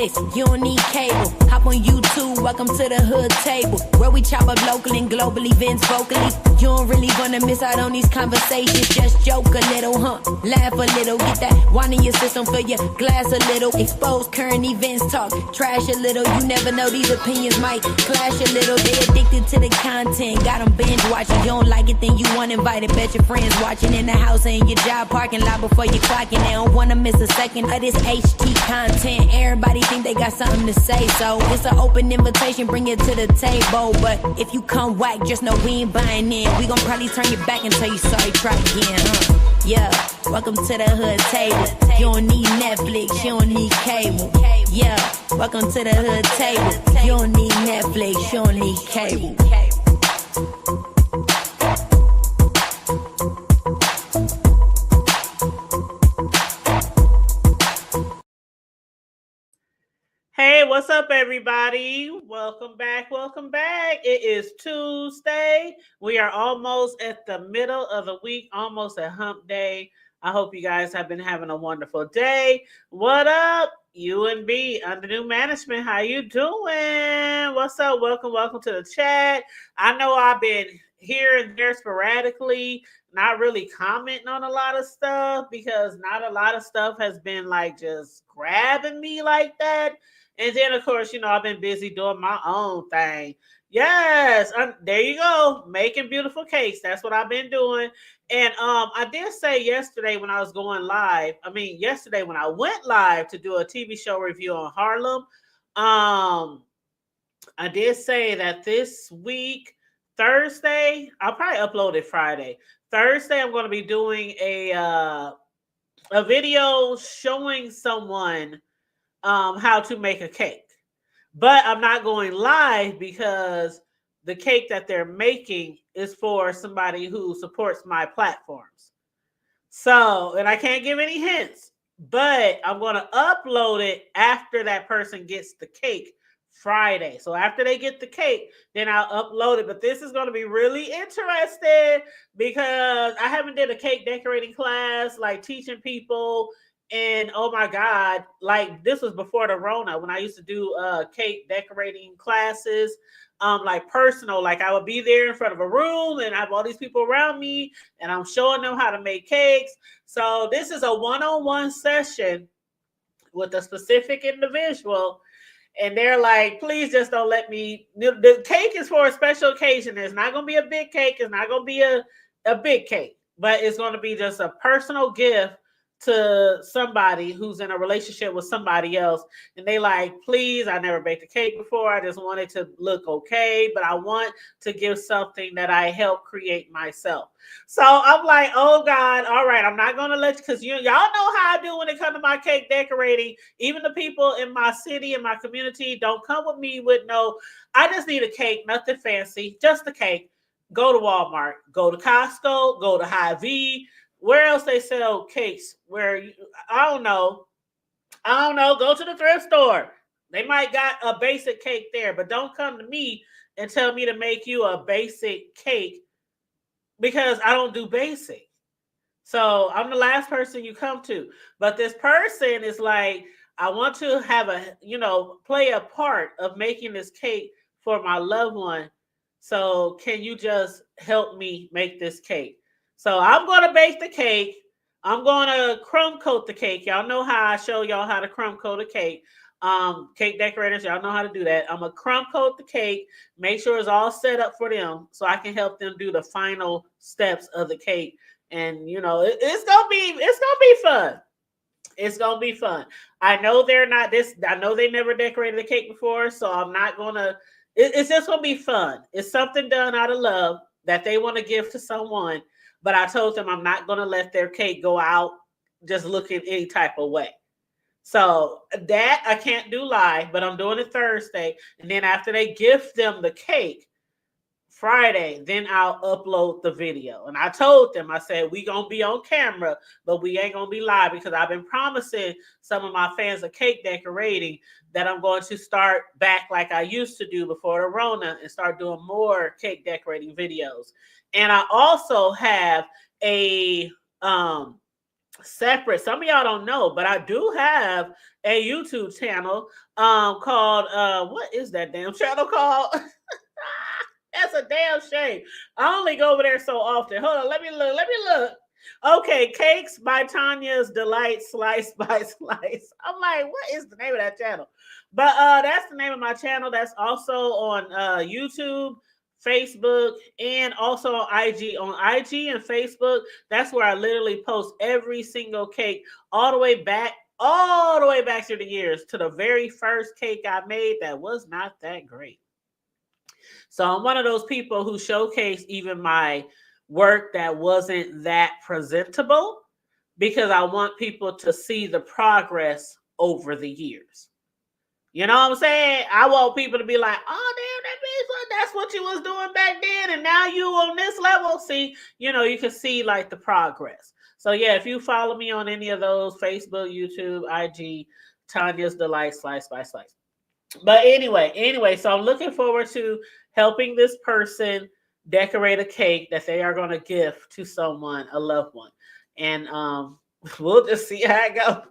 Netflix, you don't need cable. Hop on YouTube, welcome to the hood table, where we chop up local and global events vocally. You don't really wanna miss out on these conversations. Just joke a little, laugh a little, get that wine in your system, fill your glass a little, expose current events, talk trash a little. You never know, these opinions might clash a little. They addicted to the content, got them binge watching. You don't like it, then you want invited. Bet your friends watching in the house and your job parking lot before you clocking. They don't wanna miss a second of this HT content. Everybody think they got something to say, so it's an open invitation, bring it to the table. But if you come whack, just know we ain't buying in. We gon' probably turn your back and tell you sorry, try again, Yeah, welcome to the hood table. You don't need Netflix, you don't need cable. Yeah, welcome to the hood table. You don't need Netflix, you don't need cable. Hey, what's up, everybody? Welcome back. Welcome back. It is Tuesday. We are almost at the middle of the week, almost at hump day. I hope you guys have been having a wonderful day. What up, UNB under new management? How you doing? What's up? Welcome to the chat. I know I've been here and there sporadically, not really commenting on a lot of stuff because not a lot of stuff has been like just grabbing me like that. And then, of course, I've been busy doing my own thing. Yes, there you go, making beautiful cakes. That's what I've been doing. And I did say yesterday when I was going live, yesterday when I went live to do a TV show review on Harlem, I did say that this week, Thursday, I'll probably upload it Friday. Thursday, I'm going to be doing a video showing someone how to make a cake. But I'm not going live because the cake that they're making is for somebody who supports my platforms. So, and I can't give any hints, but I'm going to upload it after that person gets the cake Friday. So after they get the cake, then I'll upload it. But this is going to be really interesting because I haven't did a cake decorating class, like teaching people. And oh my God, like this was before the Rona when I used to do cake decorating classes, like personal, like I would be there in front of a room and I have all these people around me and I'm showing them how to make cakes. So this is a one-on-one session with a specific individual. And they're like, please just don't let me, the cake is for a special occasion. It's not going to be a big cake. It's not going to be a big cake, but it's going to be just a personal gift to somebody who's in a relationship with somebody else. And they like, please, I never baked a cake before. I just want it to look okay, but I want to give something that I help create myself. So I'm like, oh God, all right, I'm not going to let you, because y'all know how I do when it comes to my cake decorating. Even the people in my city, in my community, don't come with me with no, I just need a cake, nothing fancy, just a cake. Go to Walmart, go to Costco, go to Hy-Vee. Where else they sell cakes? I don't know. Go to the thrift store. They might got a basic cake there, but don't come to me and tell me to make you a basic cake because I don't do basic. So I'm the last person you come to. But this person is like, I want to have play a part of making this cake for my loved one. So can you just help me make this cake? So I'm going to bake the cake. I'm going to crumb coat the cake. Y'all know how I show y'all how to crumb coat a cake. Cake decorators, y'all know how to do that. I'm going to crumb coat the cake, make sure it's all set up for them so I can help them do the final steps of the cake. And, it's going to be fun. It's going to be fun. I know I know they never decorated a cake before, so I'm not going to, it's just going to be fun. It's something done out of love that they want to give to someone. But I told them I'm not going to let their cake go out just looking any type of way. So that I can't do live, but I'm doing it Thursday. And then after they gift them the cake Friday, then I'll upload the video. And I told them, I said, we going to be on camera, but we ain't going to be live because I've been promising some of my fans of cake decorating that I'm going to start back like I used to do before the Rona and start doing more cake decorating videos. And I also have a separate. Some of y'all don't know, but I do have a YouTube channel called what is that damn channel called? That's a damn shame. I only go over there so often. Hold on, let me look. Okay, Cakes by Tanya's Delight, Slice by Slice. I'm like, what is the name of that channel? But that's the name of my channel. That's also on YouTube, Facebook, and also on IG. On IG and Facebook, that's where I literally post every single cake all the way back through the years to the very first cake I made that was not that great. So I'm one of those people who showcase even my work that wasn't that presentable because I want people to see the progress over the years. You know what I'm saying? I want people to be like, oh, damn, that's what you was doing back then. And now you on this level. See, you know, you can see like the progress. So yeah, if you follow me on any of those, Facebook, YouTube, IG, Tanya's Delight, Slice by Slice. But anyway, so I'm looking forward to helping this person decorate a cake that they are going to gift to someone, a loved one. And we'll just see how it goes.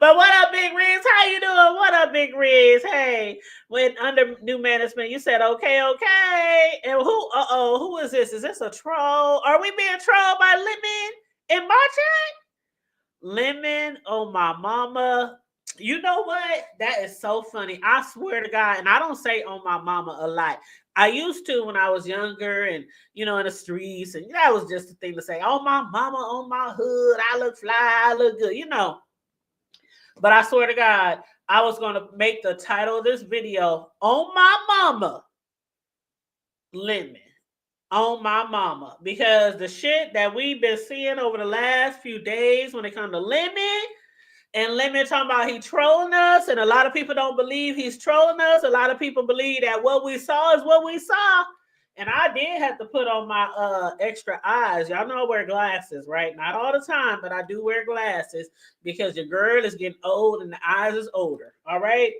But what up, Big Riz? How you doing? What up, Big Riz? Hey, when under new management, you said okay. And who is this? Is this a troll? Are we being trolled by Lemon in my chat? Lemon, oh my mama. You know what? That is so funny. I swear to God, and I don't say on my mama a lot. I used to when I was younger and, you know, in the streets, and that was just the thing to say. On my mama, on my hood, I look fly, I look good, you know. But I swear to God, I was going to make the title of this video, On My Mama, Lemon. On my mama. Because the shit that we've been seeing over the last few days when it comes to Lemon, and Lemon talking about he trolling us, and a lot of people don't believe he's trolling us. A lot of people believe that what we saw is what we saw. And I did have to put on my extra eyes. Y'all know I wear glasses, right? Not all the time, but I do wear glasses because your girl is getting old and the eyes is older. All right.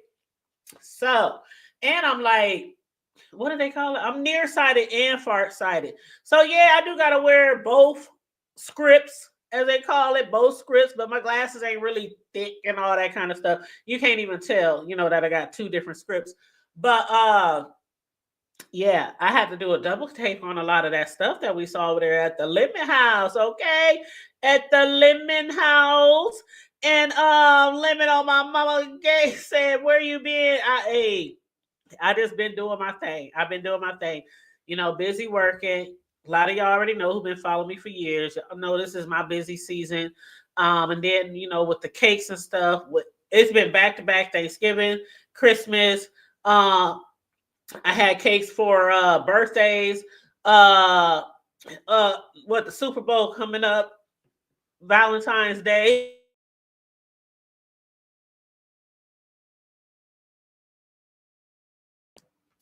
So, and I'm like, what do they call it? I'm nearsighted and farsighted. So yeah, I do gotta wear both scripts, as they call it, both scripts, but my glasses ain't really thick and all that kind of stuff. You can't even tell, you know, that I got two different scripts. But yeah, I had to do a double take on a lot of that stuff that we saw over there at the Lemon House, okay? At the Lemon House. And Lemon on my mama gay said, where you been? I just been doing my thing. I've been doing my thing. You know, busy working. A lot of y'all already know who've been following me for years. Y'all know this is my busy season. And then, you know, with the cakes and stuff, it's been back-to-back Thanksgiving, Christmas. I had cakes for birthdays. The Super Bowl coming up, Valentine's Day.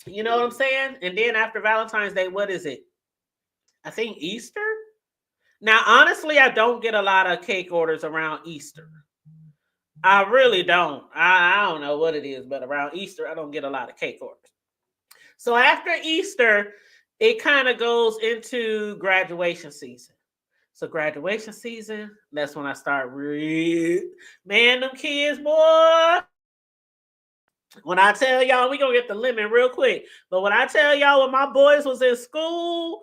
You know what I'm saying? And then after Valentine's Day, what is it? I think Easter. Now, honestly, I don't get a lot of cake orders around Easter. I really don't. I don't know what it is, but around Easter, I don't get a lot of cake orders. So after Easter, it kind of goes into graduation season. So graduation season, that's when I start man, them kids, boy. When I tell y'all, we gonna get the Lemon real quick. But when I tell y'all when my boys was in school,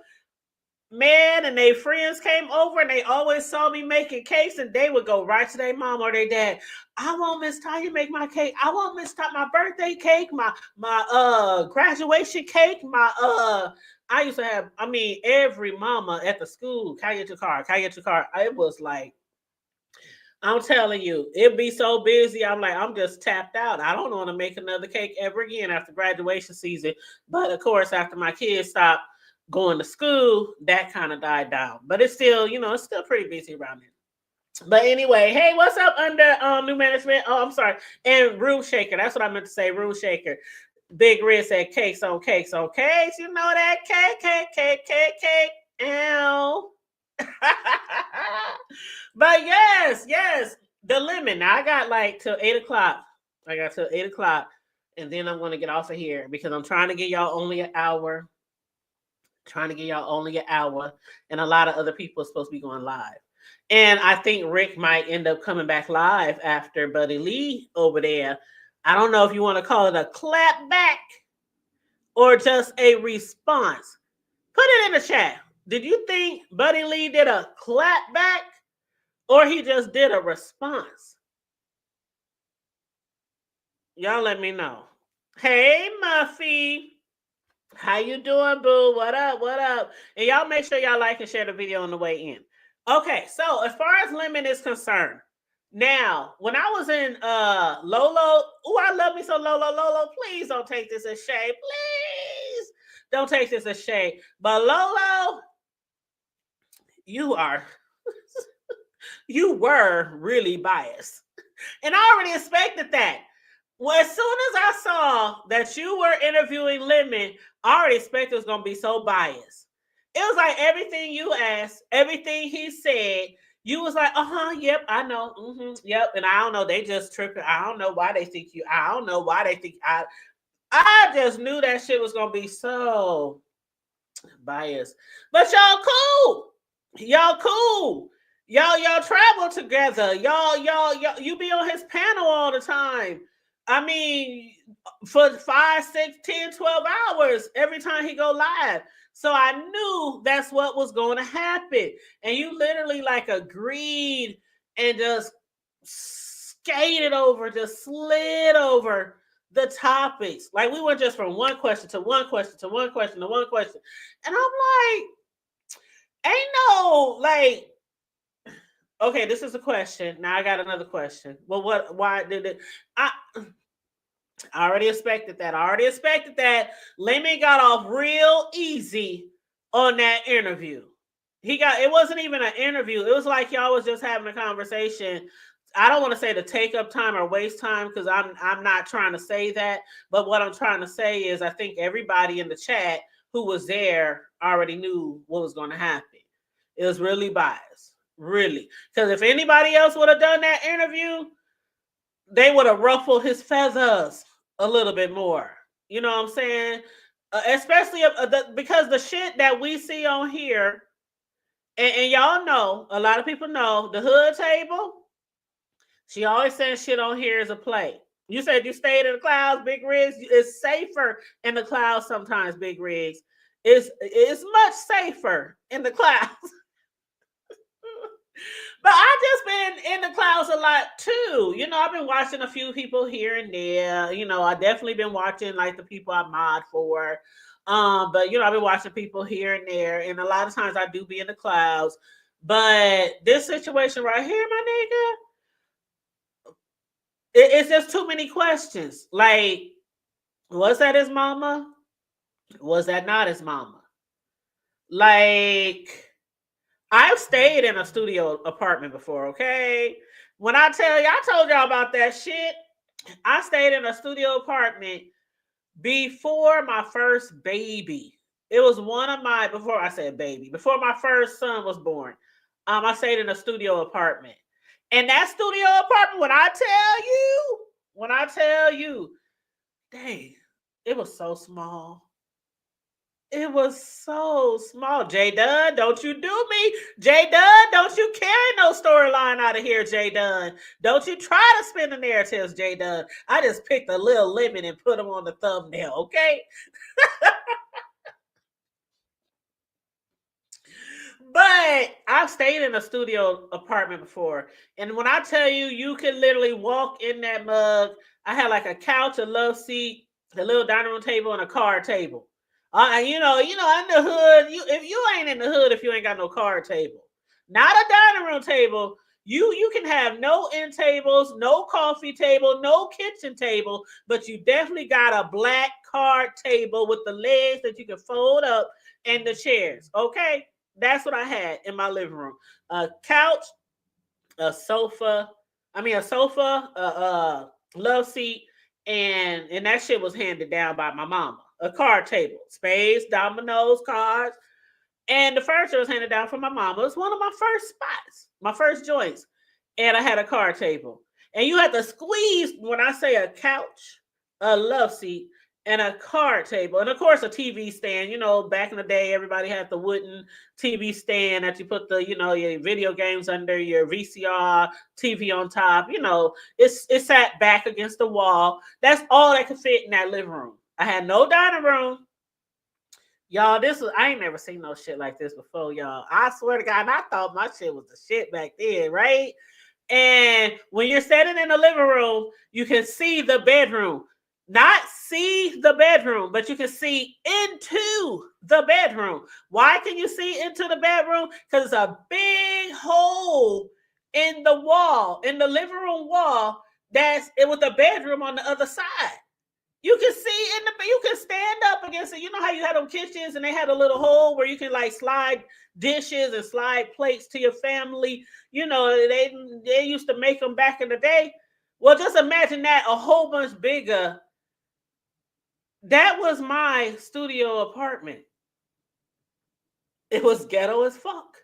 man, and their friends came over and they always saw me making cakes and they would go right to their mom or their dad. I want Miss Tanya make my cake. I want Miss Tanya my birthday cake, my graduation cake, I used to have, every mama at the school, can I get your car? It was like, I'm telling you, it'd be so busy. I'm like, I'm just tapped out. I don't want to make another cake ever again after graduation season. But of course, after my kids stopped going to school, that kind of died down. But it's still, it's still pretty busy around here. But anyway, hey, what's up under new management? Oh, I'm sorry. And Rule Shaker. That's what I meant to say, Rule Shaker. Big Red said cakes on cakes on cakes. You know that cake. Ow. But yes, the Lemon. Now I got like till 8 o'clock. And then I'm going to get off of here because I'm trying to get y'all only an hour. And a lot of other people are supposed to be going live. And I think Rick might end up coming back live after Buddy Lee over there. I don't know if you want to call it a clap back or just a response. Put it in the chat. Did you think Buddy Lee did a clap back or he just did a response? Y'all let me know. Hey, Muffy. How you doing, boo? What up? What up? And y'all make sure y'all like and share the video on the way in. Okay, so as far as Lemon is concerned, now when I was in Lolo, oh, I love me some Lolo. Please don't take this as shade. Please don't take this as shade. But Lolo, you were really biased. And I already expected that. Well, as soon as I saw that you were interviewing Lemon, I already expected it was going to be so biased. It was like everything you asked, everything he said, you was like, yep, I know, yep. And I don't know, they just tripping. I don't know why they think you, I don't know why they think I just knew that shit was going to be so biased. But y'all cool. Y'all cool. Y'all travel together. Y'all, you be on his panel all the time. I mean, for 5, 6, 10, 12 hours every time he go live. So I knew that's what was going to happen. And you literally like agreed and just skated over, just slid over the topics. Like we went just from one question to one question to one question to one question. And I'm like, ain't no like, okay, this is a question. Now I got another question. Well, why did it? I already expected that. Lemon got off real easy on that interview. It wasn't even an interview. It was like y'all was just having a conversation. I don't want to say to take up time or waste time because I'm not trying to say that. But what I'm trying to say is I think everybody in the chat who was there already knew what was going to happen. It was really biased. Really. Because if anybody else would have done that interview, they would have ruffled his feathers a little bit more. You know what I'm saying? Especially because the shit that we see on here, and y'all know, a lot of people know, the hood table, she always saying shit on here is a play. You said you stayed in the clouds, Big Rigs. It's safer in the clouds sometimes, Big Rigs. It's much safer in the clouds. But I've just been in the clouds a lot too. You know, I've been watching a few people here and there. You know, I definitely been watching like the people I mod for. But you know, I've been watching people here and there, and a lot of times I do be in the clouds. But this situation right here, my nigga, it's just too many questions. Like, was that his mama? Was that not his mama? Like, I've stayed in a studio apartment before, okay? When I tell you, I told y'all about that shit. I stayed in a studio apartment before my first baby. It was before my first son was born. I stayed in a studio apartment. And that studio apartment, when I tell you, dang, it was so small. It was so small. J Dunn, don't you do me. J Dunn, don't you carry no storyline out of here, J Dunn. Don't you try to spin the narratives, J Dunn. I just picked a little Lemon and put him on the thumbnail, okay? But I've stayed in a studio apartment before. And when I tell you, you can literally walk in that mug. I had like a couch, a love seat, a little dining room table, and a card table. You know, in the hood, if you ain't in the hood, if you ain't got no card table, not a dining room table, you can have no end tables, no coffee table, no kitchen table, but you definitely got a black card table with the legs that you can fold up and the chairs. Okay, that's what I had in my living room: a couch, a sofa, love seat, and that shit was handed down by my mama. A card table, spades, dominoes, cards, and the furniture was handed down from my mama. It was one of my first spots, my first joints, and I had a card table. And you had to squeeze, when I say a couch, a love seat, and a card table, and of course a TV stand. You know, back in the day, everybody had the wooden TV stand that you put the, your video games under, your VCR TV on top. You know, it sat back against the wall. That's all that could fit in that living room. I had no dining room. Y'all, I ain't never seen no shit like this before, y'all. I swear to God, I thought my shit was the shit back then, right? And when you're standing in the living room, you can see the bedroom. Not see the bedroom, but you can see into the bedroom. Why can you see into the bedroom? Because it's a big hole in the wall, in the living room wall, with the bedroom on the other side. You can see you can stand up against it. You know how you had them kitchens and they had a little hole where you can like slide dishes and slide plates to your family. You know, they used to make them back in the day. Well, just imagine that a whole bunch bigger. That was my studio apartment. It was ghetto as fuck.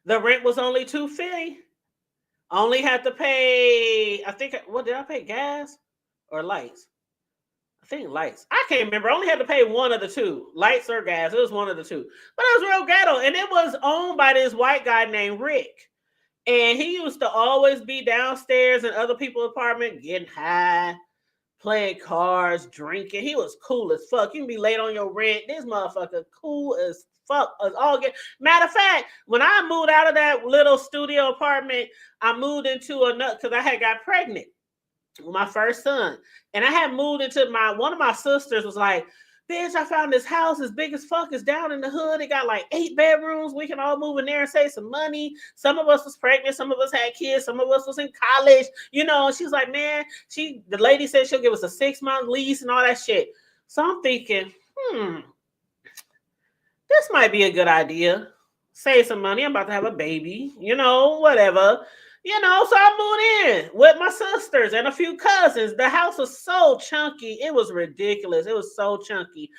The rent was only $250. I only had to pay, I think, what did I pay? Gas or lights? I think lights. I can't remember. I only had to pay one of the two, lights or gas. It was one of the two. But it was real ghetto. And it was owned by this white guy named Rick. And he used to always be downstairs in other people's apartment, getting high, playing cards, drinking. He was cool as fuck. You can be late on your rent. This motherfucker cool as fuck. Matter of fact, when I moved out of that little studio apartment, I moved into another, because I had got pregnant with my first son. And I had moved into one of my sisters was like, bitch, I found this house as big as fuck. It's down in the hood. It got like 8 bedrooms. We can all move in there and save some money. Some of us was pregnant. Some of us had kids. Some of us was in college. You know, she's like, man, the lady said she'll give us a 6-month lease and all that shit. So I'm thinking, this might be a good idea. Save some money. I'm about to have a baby, whatever. So I moved in with my sisters and a few cousins. The house was so chunky. It was ridiculous. It was so chunky.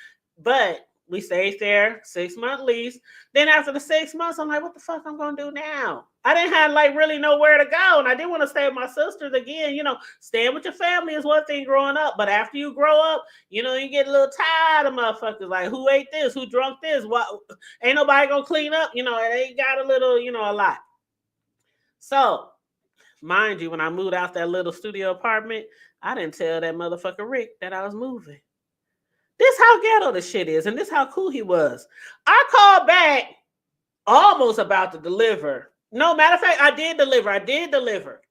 But we stayed there, 6-month lease. Then after the 6 months, I'm like, what the fuck I'm going to do now? I didn't have really nowhere to go. And I didn't want to stay with my sisters again. Staying with your family is one thing growing up. But after you grow up, you get a little tired of motherfuckers. Like, who ate this? Who drunk this? What? Ain't nobody going to clean up. They got a little, a lot. So, mind you, when I moved out that little studio apartment, I didn't tell that motherfucker Rick that I was moving. This how ghetto the shit is, and this how cool he was. I called back almost about to deliver. No, matter of fact, I did deliver.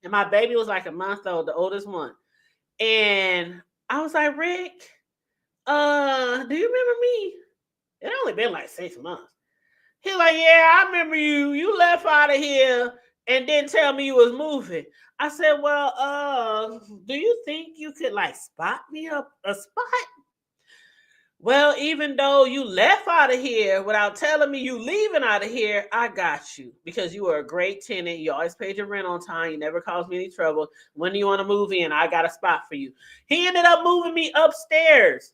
And my baby was like a month old, the oldest one. And I was like, Rick, do you remember me? It only been like 6 months. He like, yeah, I remember you. You left out of here and didn't tell me you was moving. I said, well, do you think you could spot me a spot? Well, even though you left out of here without telling me you leaving out of here, I got you because you were a great tenant. You always paid your rent on time. You never caused me any trouble. When do you want to move in? I got a spot for you. He ended up moving me upstairs,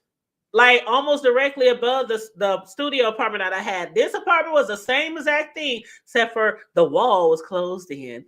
almost directly above the studio apartment that I had. This apartment was the same exact thing, except for the wall was closed in.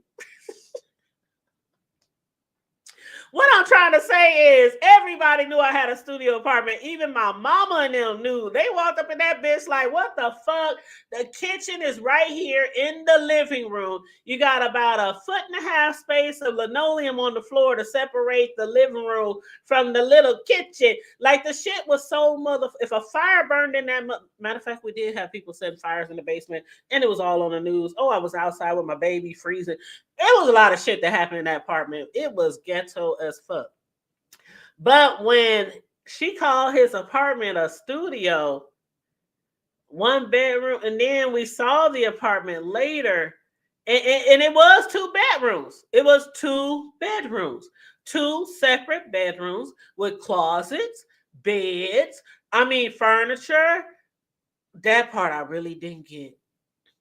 What I'm trying to say is everybody knew I had a studio apartment. Even my mama and them knew. They walked up in that bitch like, what the fuck? The kitchen is right here in the living room. You got about 1.5 foot space of linoleum on the floor to separate the living room from the little kitchen. The shit was so if a fire burned in that, matter of fact, we did have people setting fires in the basement and it was all on the news. Oh, I was outside with my baby freezing. There was a lot of shit that happened in that apartment. It was ghetto as fuck. But when she called his apartment a studio, 1 bedroom, and then we saw the apartment later, and it was 2 bedrooms. It was 2 bedrooms, 2 separate bedrooms with closets, beds, furniture. That part I really didn't get.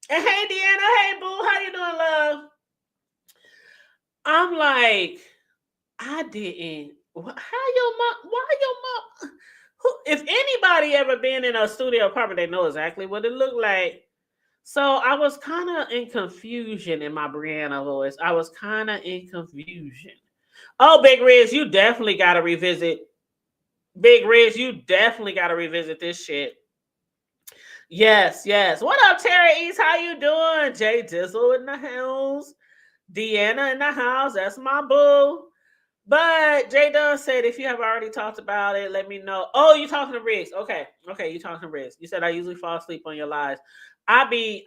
And hey, Deanna, hey, boo, how you doing, love? I'm like, I didn't. Why your mom? If anybody ever been in a studio apartment, they know exactly what it looked like. So I was kind of in confusion in my Brianna voice. I was kind of in confusion. Oh, Big Riz, you definitely got to revisit Big Riz, you definitely got to revisit this shit. Yes, yes. What up, Terry East? How you doing? Jay Dizzle in the house. Deanna in the house. That's my boo. But Jay Dunn said, if you have already talked about it, let me know. Oh, you talking to Riggs? Okay, you talking to Riggs. You said I usually fall asleep on your lives. I be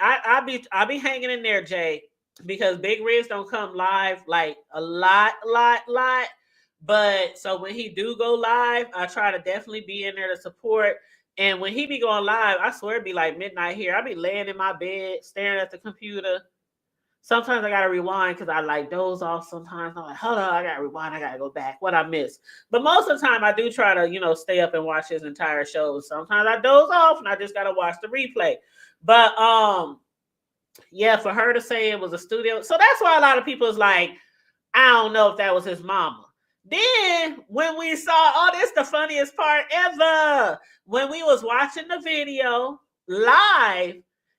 hanging in there, Jay, because Big Riggs don't come live like a lot. But so when he do go live, I try to definitely be in there to support. And when he be going live, I swear it be like midnight here. I be laying in my bed, staring at the computer. Sometimes I gotta rewind because I like doze off sometimes. I'm like, hold on, I gotta rewind, I gotta go back. What I missed. But most of the time I do try to, stay up and watch his entire shows. Sometimes I doze off and I just gotta watch the replay. But yeah, for her to say it was a studio. So that's why a lot of people is like, I don't know if that was his mama. Then when we saw, this the funniest part ever. When we was watching the video live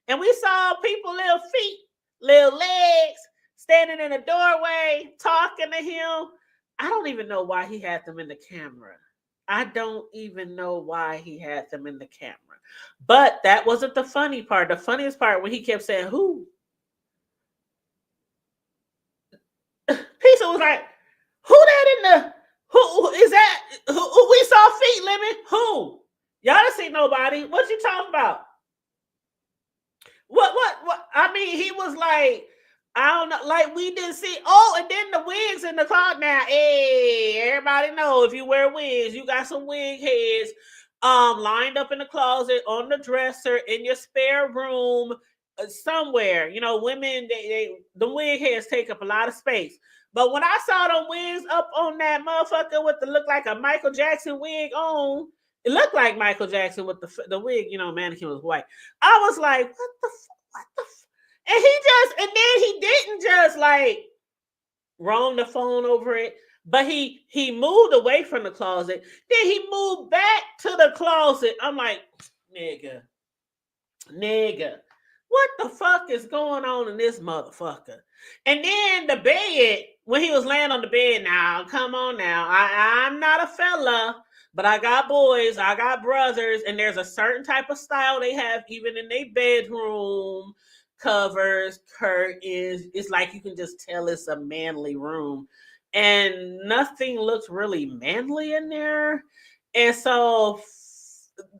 and we saw people little feet, little legs, standing in the doorway, talking to him. I don't even know why he had them in the camera. I don't even know why he had them in the camera. But that wasn't the funny part. The funniest part when he kept saying, who? Pizza was like, who that in the, who is that? Who we saw feet, Lemon? Who? Y'all didn't see nobody. What you talking about? What? I mean, he was like, I don't know, like we didn't see. Oh, and then the wigs in the closet now. Hey, everybody know if you wear wigs, you got some wig heads lined up in the closet, on the dresser, in your spare room, somewhere. Women, the wig heads take up a lot of space. But when I saw them wigs up on that motherfucker with the look like a Michael Jackson wig on, it looked like Michael Jackson with the wig, mannequin was white. I was like, what the and then he didn't just like roam the phone over it, but he moved away from the closet. Then he moved back to the closet. I'm like, nigga, what the fuck is going on in this motherfucker? And then the bed, when he was laying on the bed, now, come on now. I'm not a fella, but I got boys, I got brothers, and there's a certain type of style they have even in their bedroom. Covers, curtains. It's like you can just tell it's a manly room. And nothing looks really manly in there. And so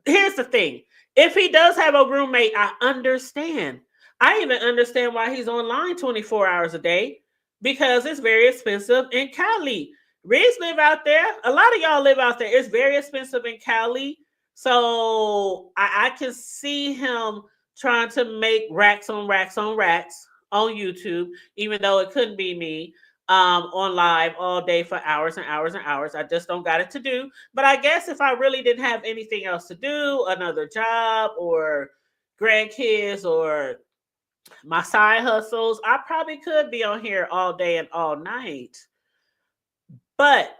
here's the thing. If he does have a roommate, I understand. I even understand why he's online 24 hours a day, because it's very expensive in Cali. Riggs live out there. A lot of y'all live out there. It's very expensive in Cali. So I can see him trying to make racks on racks on racks on YouTube, even though it couldn't be me on live all day for hours and hours and hours. I just don't got it to do. But I guess if I really didn't have anything else to do, another job or grandkids or my side hustles, I probably could be on here all day and all night. But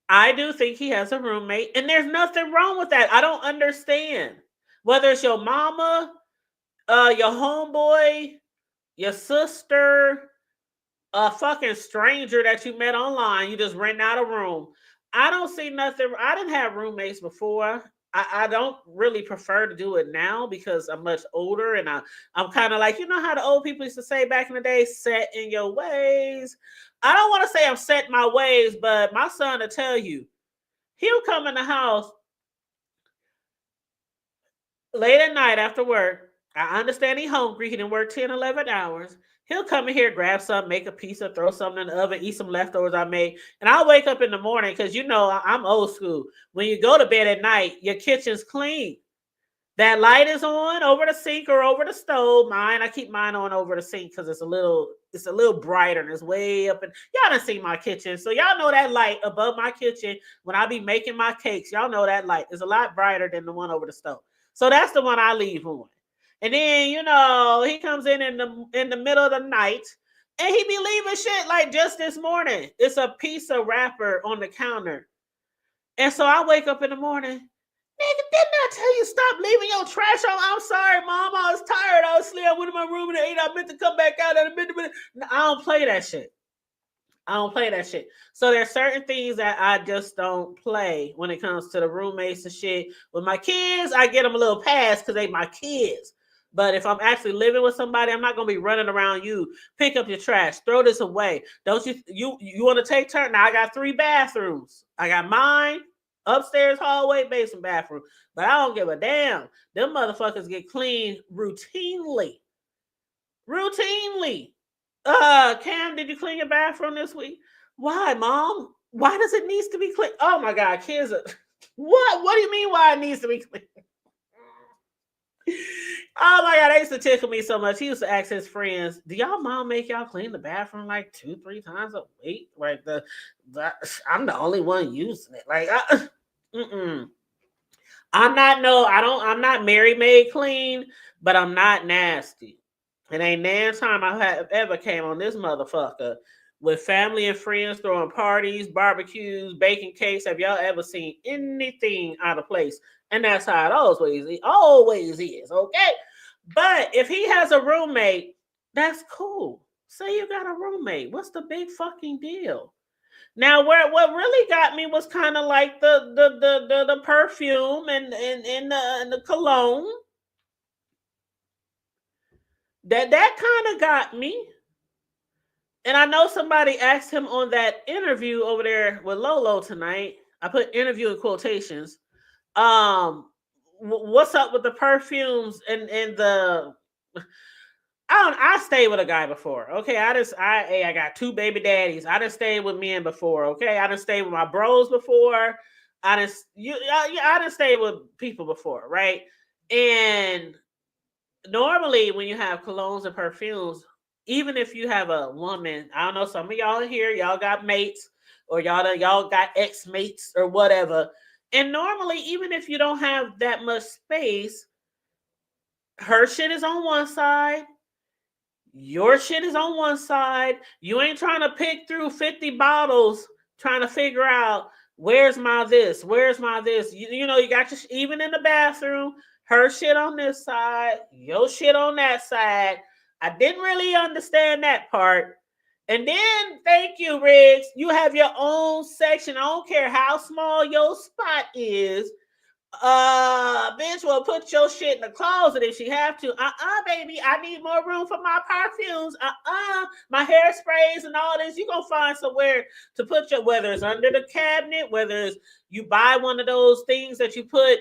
I do think he has a roommate, and there's nothing wrong with that. I don't understand. Whether it's your mama, your homeboy, your sister, a fucking stranger that you met online, you just rent out a room. I don't see nothing. I didn't have roommates before. I don't really prefer to do it now because I'm much older, and I'm kind of like, how the old people used to say back in the day, set in your ways. I don't want to say I'm set in my ways, but my son will tell you, he'll come in the house late at night after work. I understand he's hungry. He didn't work 10, 11 hours. He'll come in here, grab something, make a pizza, throw something in the oven, eat some leftovers I made. And I'll wake up in the morning because, I'm old school. When you go to bed at night, your kitchen's clean. That light is on over the sink or over the stove. I keep mine on over the sink because it's a little brighter and it's way up. And y'all done seen my kitchen. So y'all know that light above my kitchen when I be making my cakes. Y'all know that light is a lot brighter than the one over the stove. So that's the one I leave on. And then, he comes in the middle of the night and he be leaving shit like just this morning. It's a piece of wrapper on the counter. And so I wake up in the morning. Nigga, didn't I tell you stop leaving your trash on? I'm sorry, Mom. I was tired. I was asleep. I went in my room and ate. I meant to come back out. I don't play that shit. I don't play that shit. So there's certain things that I just don't play when it comes to the roommates and shit. With my kids, I get them a little pass because they my kids. But if I'm actually living with somebody, I'm not gonna be running around you. Pick up your trash, throw this away. Don't you want to take turn? Now I got 3 bathrooms. I got mine, upstairs, hallway, basement, bathroom. But I don't give a damn. Them motherfuckers get cleaned routinely. Routinely. Cam, did you clean your bathroom this week? Why, Mom? Why does it need to be clean? Oh my God, kids are... What do you mean why it needs to be clean? Oh my God, they used to tickle me so much. He used to ask his friends, do y'all mom make y'all clean the bathroom like 2-3 times a week? Like I'm the only one using it. Like I'm not Mary Maid clean, but I'm not nasty. It ain't nan time I have ever came on this motherfucker with family and friends throwing parties, barbecues, baking cakes. Have y'all ever seen anything out of place? And that's how it always is, okay? But if he has a roommate, that's cool. Say you got a roommate. What's the big fucking deal? Now, what really got me was kind of like the perfume and the cologne. That kind of got me. And I know somebody asked him on that interview over there with Lolo tonight. I put interview in quotations. What's up with the perfumes and the... I stayed with a guy before. Okay, I got 2 baby daddies. I done stayed with men before. Okay, I done stayed with my bros before. I done stayed with people before, right? And normally when you have colognes and perfumes, even if you have a woman, I don't know, some of y'all in here, y'all got mates, or y'all got ex-mates or whatever. And normally, even if you don't have that much space, her shit is on one side, your shit is on one side. You ain't trying to pick through 50 bottles trying to figure out where's my this. You know, you got your even in the bathroom, her shit on this side, your shit on that side. I didn't really understand that part. And then, thank you, Riggs, you have your own section. I don't care how small your spot is. Bitch will put your shit in the closet if she have to. Baby, I need more room for my perfumes. My hairsprays and all this. You gonna find somewhere to put your, whether it's under the cabinet, whether it's you buy one of those things that you put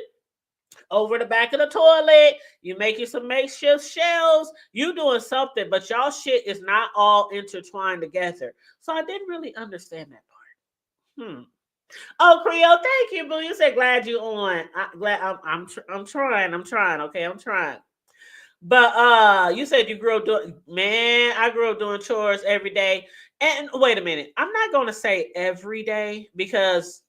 over the back of the toilet, you make you some makeshift shelves, you doing something, but y'all shit is not all intertwined together. So I didn't really understand that part. Oh, Creole, thank you, boo. You said glad you on. I'm trying. Okay, I'm trying. But you said you grew up doing, man, I grew up doing chores every day. And wait a minute, I'm not gonna say every day because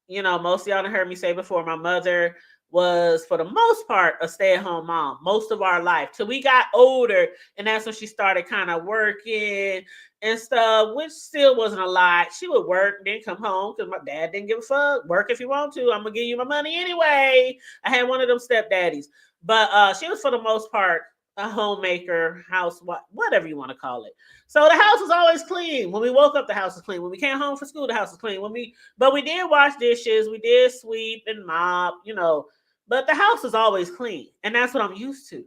you know, most of y'all have heard me say before, my mother was for the most part a stay-at-home mom most of our life till we got older, and that's when she started kind of working and stuff, which still wasn't a lot. She would work, then come home because my dad didn't give a fuck. Work if you want to, I'm gonna give you my money anyway. I had one of them stepdaddies, but she was for the most part a homemaker, housewife, whatever you want to call it. So the house was always clean. When we woke up, the house was clean. When we came home from school, the house was clean. But we did wash dishes, we did sweep and mop, you know. But the house is always clean, and that's what I'm used to.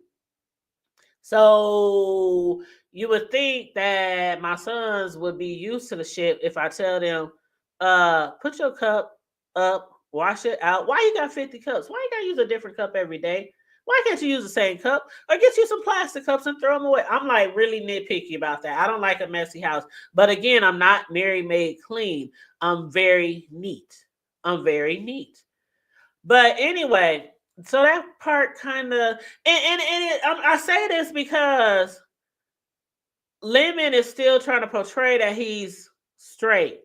So you would think that my sons would be used to the shit if I tell them, put your cup up, wash it out. Why you got 50 cups? Why you gotta use a different cup every day? Why can't you use the same cup? Or get you some plastic cups and throw them away? I'm like really nitpicky about that. I don't like a messy house. But again, I'm not Mary Maid clean. I'm very neat. But anyway, so that part kind of, I say this because Lemon is still trying to portray that he's straight.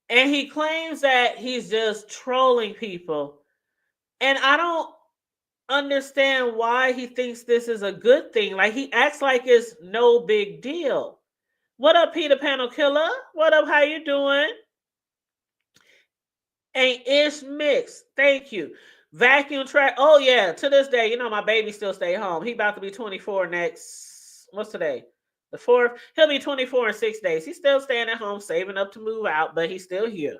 And he claims that he's just trolling people. And I don't understand why he thinks this is a good thing. Like, he acts like it's no big deal. What up, Peter Panel Killer? What up? How you doing? Ain't ish mixed. Thank you. Vacuum track. Oh yeah. To this day, you know my baby still stay home. He about to be 24 next. What's today? The 4th, he'll be 24 in 6 days. He's still staying at home, saving up to move out, but he's still here.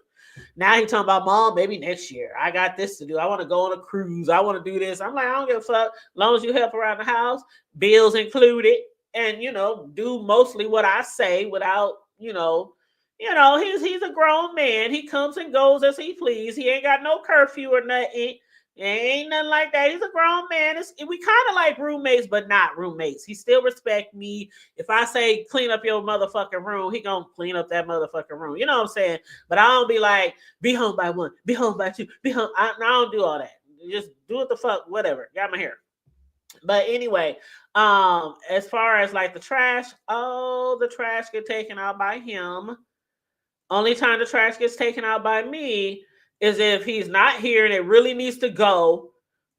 Now he's talking about, Mom, maybe next year. I got this to do. I want to go on a cruise. I want to do this. I'm like, I don't give a fuck. As long as you help around the house, bills included, and do mostly what I say without, he's a grown man. He comes and goes as he please. He ain't got no curfew or nothing. Ain't nothing like that. He's a grown man. We kind of like roommates, but not roommates. He still respect me. If I say clean up your motherfucking room, he gonna clean up that motherfucking room. You know what I'm saying? But I don't be like, be home by 1, be home by 2, be home. I don't do all that. Just do what the fuck, whatever. Got my hair. But anyway, as far as like the trash get taken out by him. Only time the trash gets taken out by me is if he's not here and it really needs to go,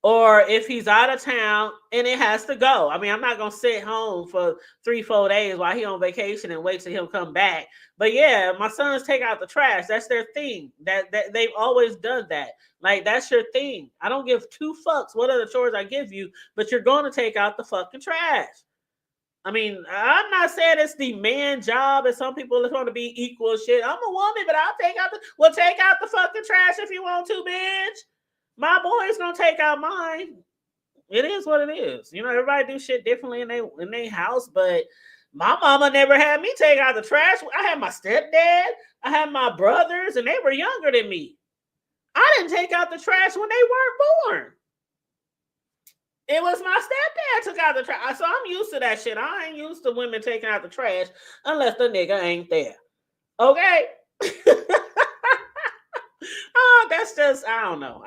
or if he's out of town and it has to go. I mean, I'm not going to sit home for 3-4 days while he's on vacation and wait till he'll come back. But yeah, my sons take out the trash. That's their thing. That they've always done that. Like, that's your thing. I don't give 2 fucks what are the chores I give you, but you're going to take out the fucking trash. I mean, I'm not saying it's the man job, and some people are going to be equal shit. I'm a woman, but I'll take out the fucking trash if you want to, bitch. My boy's gonna take out mine. It is what it is. Everybody do shit differently in their house, but my mama never had me take out the trash. I had my stepdad, I had my brothers, and they were younger than me. I didn't take out the trash when they weren't born. It was my stepdad took out the trash. So I'm used to that shit. I ain't used to women taking out the trash unless the nigga ain't there. Okay? Oh, that's just, I don't know.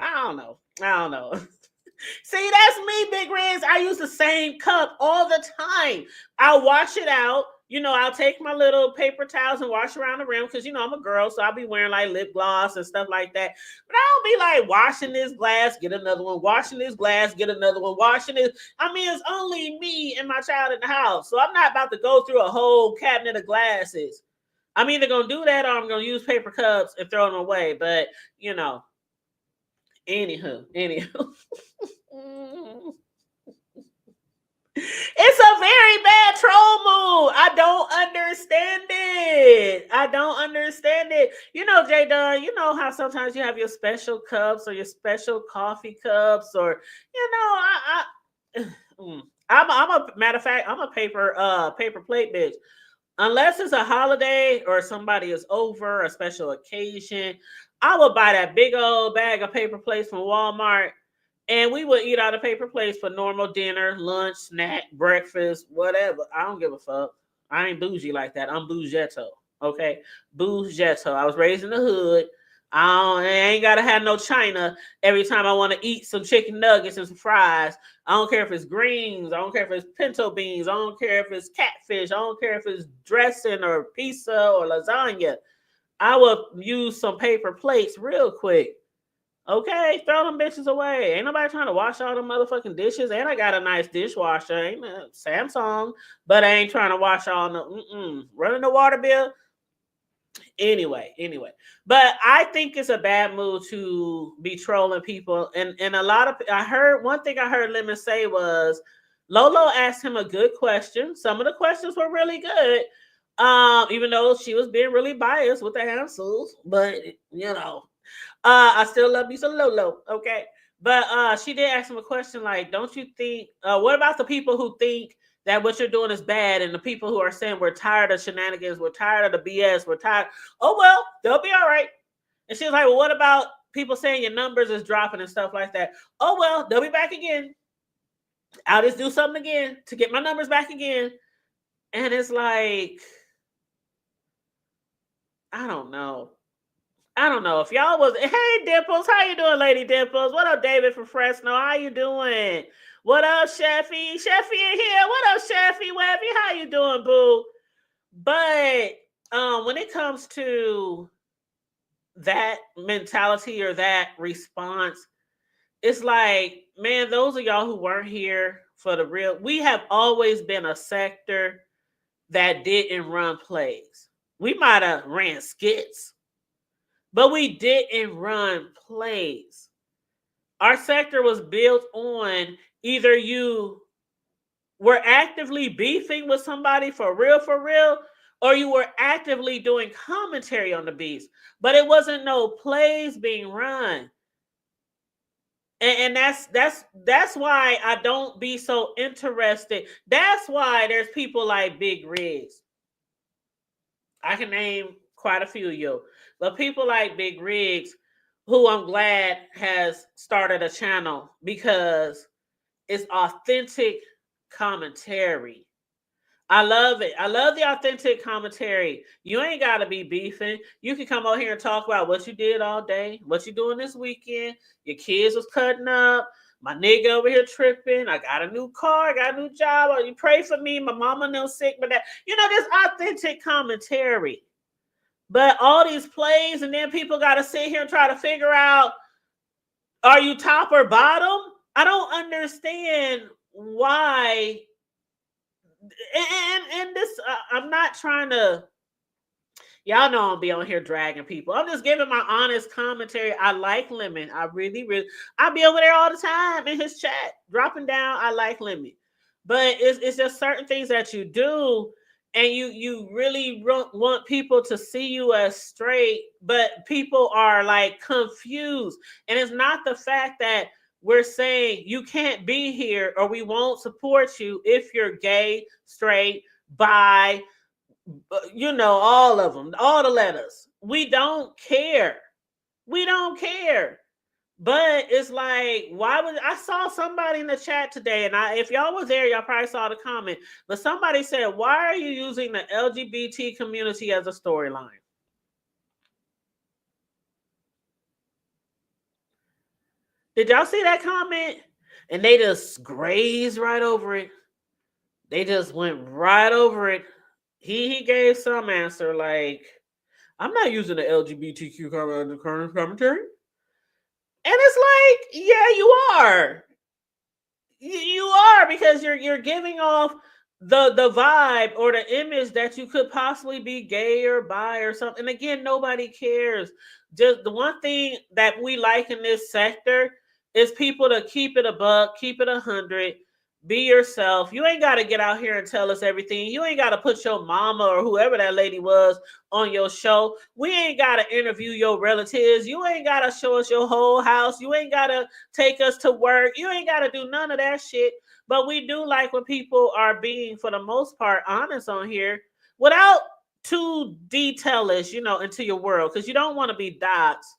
See, that's me, Big Riz. I use the same cup all the time. I'll wash it out. I'll take my little paper towels and wash around the rim because, I'm a girl, so I'll be wearing like lip gloss and stuff like that. But I don't be like washing this glass, get another one, washing this glass, get another one, washing this. I mean, it's only me and my child in the house. So I'm not about to go through a whole cabinet of glasses. I'm either going to do that or I'm going to use paper cups and throw them away. But, anywho. It's a very bad troll move. I don't understand it. J Dunn, you know how sometimes you have your special cups or your special coffee cups, or I'm a matter of fact, I'm a paper plate bitch. Unless it's a holiday or somebody is over, a special occasion, I will buy that big old bag of paper plates from Walmart. And we would eat out of paper plates for normal dinner, lunch, snack, breakfast, whatever. I don't give a fuck. I ain't bougie like that. I'm bougetto. Okay? Bougetto. I was raised in the hood. I ain't got to have no china every time I want to eat some chicken nuggets and some fries. I don't care if it's greens. I don't care if it's pinto beans. I don't care if it's catfish. I don't care if it's dressing or pizza or lasagna. I will use some paper plates real quick. Okay, throw them bitches away. Ain't nobody trying to wash all them motherfucking dishes. And I got a nice dishwasher. Ain't a Samsung, but I ain't trying to wash all the running the water bill. Anyway. But I think it's a bad move to be trolling people. And a lot of one thing I heard Lemon say was Lolo asked him a good question. Some of the questions were really good. Even though she was being really biased with the answers, but I still love you, so Lolo, okay? But she did ask him a question like, don't you think, what about the people who think that what you're doing is bad, and the people who are saying we're tired of shenanigans, we're tired of the BS, we're tired, oh, well, they'll be all right. And she was like, well, what about people saying your numbers is dropping and stuff like that? Oh, well, they'll be back again. I'll just do something again to get my numbers back again. And it's like, I don't know if y'all was, hey Dimples, how you doing, Lady Dimples? What up, David from Fresno? How you doing? What up, Sheffy? Sheffy in here. What up, Sheffy Webby? How you doing, boo? But when it comes to that mentality or that response, it's like, man, those of y'all who weren't here for the real, we have always been a sector that didn't run plays. We might have ran skits, but we didn't run plays. Our sector was built on either you were actively beefing with somebody for real, or you were actively doing commentary on the beefs, but it wasn't no plays being run. And that's why I don't be so interested. That's why there's people like Big Riggs. I can name quite a few of you, but people like Big Riggs, who I'm glad has started a channel because it's authentic commentary. I love it. I love the authentic commentary. You ain't got to be beefing. You can come out here and talk about what you did all day, what you doing this weekend. Your kids was cutting up. My nigga over here tripping. I got a new car. I got a new job. Oh, you pray for me. My mama no sick, but that this authentic commentary. But all these plays, and then people got to sit here and try to figure out, are you top or bottom? I don't understand why. And this, I'm not trying to. Y'all know I'll be on here dragging people. I'm just giving my honest commentary. I like Lemon. I really, I be over there all the time in his chat, dropping down. I like Lemon, but it's just certain things that you do, and you really want people to see you as straight, but people are like confused, and it's not the fact that we're saying you can't be here or we won't support you if you're gay, straight, bi, all of them, all the letters. We don't care. We don't care. But it's like, why would I saw somebody in the chat today, and if y'all was there, y'all probably saw the comment. But somebody said, why are you using the LGBT community as a storyline? Did y'all see that comment? And they just grazed right over it. They just went right over it. He gave some answer like, I'm not using the LGBTQ commentary. And it's like, yeah, you are. You are, because you're giving off the vibe or the image that you could possibly be gay or bi or something. And again, nobody cares. Just the one thing that we like in this sector is people to keep it a buck, keep it 100. Be yourself. You ain't got to get out here and tell us everything. You ain't got to put your mama or whoever that lady was on your show. We ain't got to interview your relatives. You ain't got to show us your whole house. You ain't got to take us to work. You ain't got to do none of that shit. But we do like when people are being, for the most part, honest on here without too detailish, into your world, because you don't want to be dots.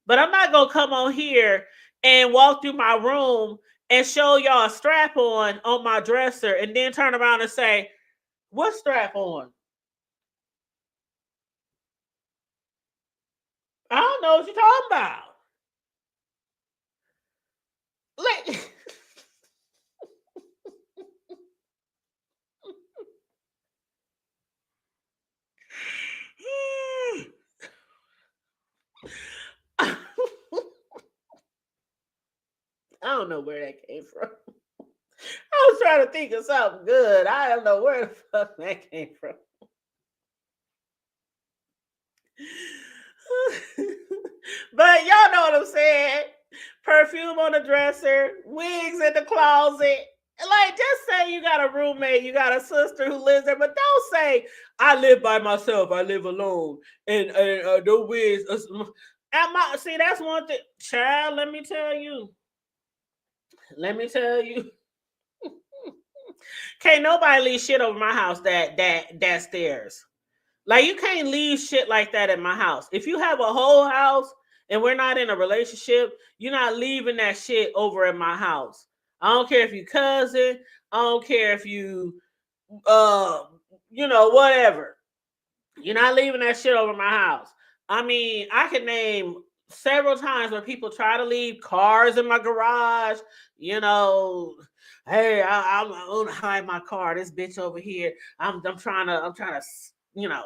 But I'm not going to come on here and walk through my room and show y'all a strap on my dresser and then turn around and say, what strap on? I don't know what you're talking about. Like, I don't know where that came from. I was trying to think of something good. I don't know where the fuck that came from. But y'all know what I'm saying. Perfume on the dresser, wigs in the closet. Like, just say you got a roommate, you got a sister who lives there, but don't say, I live by myself, I live alone, and the wigs. See, that's one thing. Child, let me tell you. Can't nobody leave shit over my house that stairs. Like, you can't leave shit like that in my house. If you have a whole house and we're not in a relationship, you're not leaving that shit over at my house. I don't care if you cousin. I don't care if you, whatever. You're not leaving that shit over my house. I mean, I can name several times where people try to leave cars in my garage. Hey, I'm gonna hide my car. This bitch over here. I'm trying to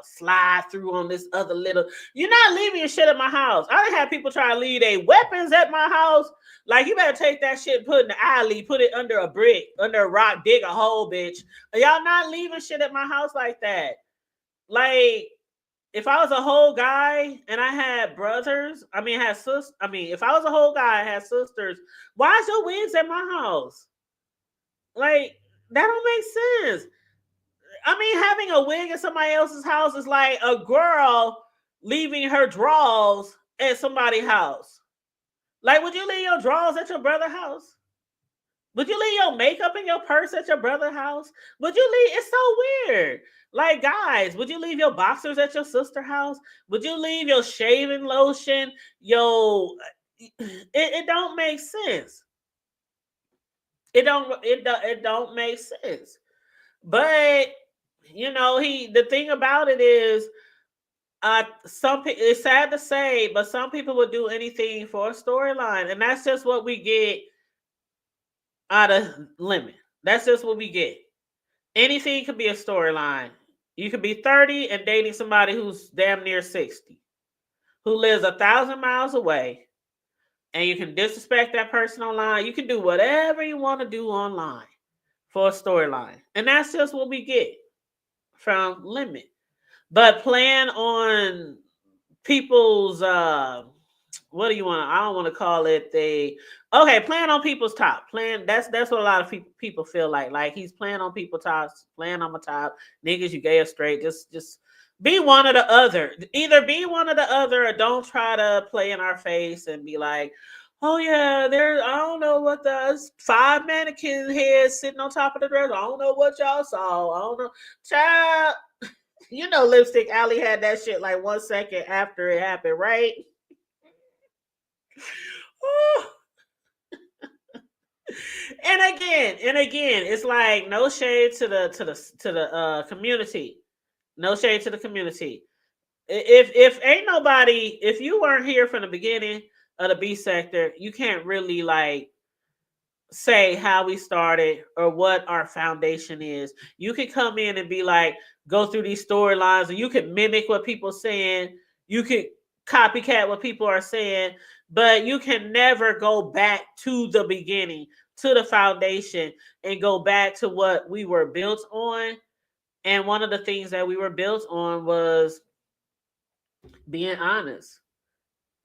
slide through on this other little. You're not leaving your shit at my house. I done had people try to leave their weapons at my house. Like, you better take that shit, put it in the alley, put it under a brick, under a rock, dig a hole, bitch. Y'all not leaving shit at my house like that. Like, if I was a whole guy and I had brothers, had sisters. If I was a whole guy, I had sisters. Why is your wigs at my house? Like, That don't make sense. I mean, having a wig at somebody else's house is like a girl leaving her drawers at somebody's house. Like, would you leave your drawers at your brother's house? Would you leave your makeup in your purse at your brother's house? Would you leave? It's so weird. Like, guys, would you leave your boxers at your sister's house? Would you leave your shaving lotion? It don't make sense. It don't make sense. But the thing about it is, it's sad to say, but some people would do anything for a storyline, and that's just what we get out of Lemon. That's just what we get. Anything could be a storyline. You could be 30 and dating somebody who's damn near 60, who lives 1,000 miles away, and you can disrespect that person online. You can do whatever you want to do online for a storyline, and that's just what we get from Lemon. But playing on people's what do you want? I don't want to call it playing on people's top. That's what a lot of people feel like. Like, he's playing on people's tops, playing on my top. Niggas, you gay or straight, just be one or the other. Either be one or the other, or don't try to play in our face and be like, oh yeah, I don't know what 5 mannequin heads sitting on top of the dresser. I don't know what y'all saw. I don't know. Child, Lipstick Alley had that shit like 1 second after it happened, right? And again, it's like, no shade to the community. No shade to the community. If ain't nobody, if you weren't here from the beginning of the B sector, you can't really like say how we started or what our foundation is. You can come in and be like, go through these storylines, and you can mimic what people are saying. You could copycat what people are saying, but you can never go back to the beginning, to the foundation, and go back to what we were built on. And one of the things that we were built on was being honest.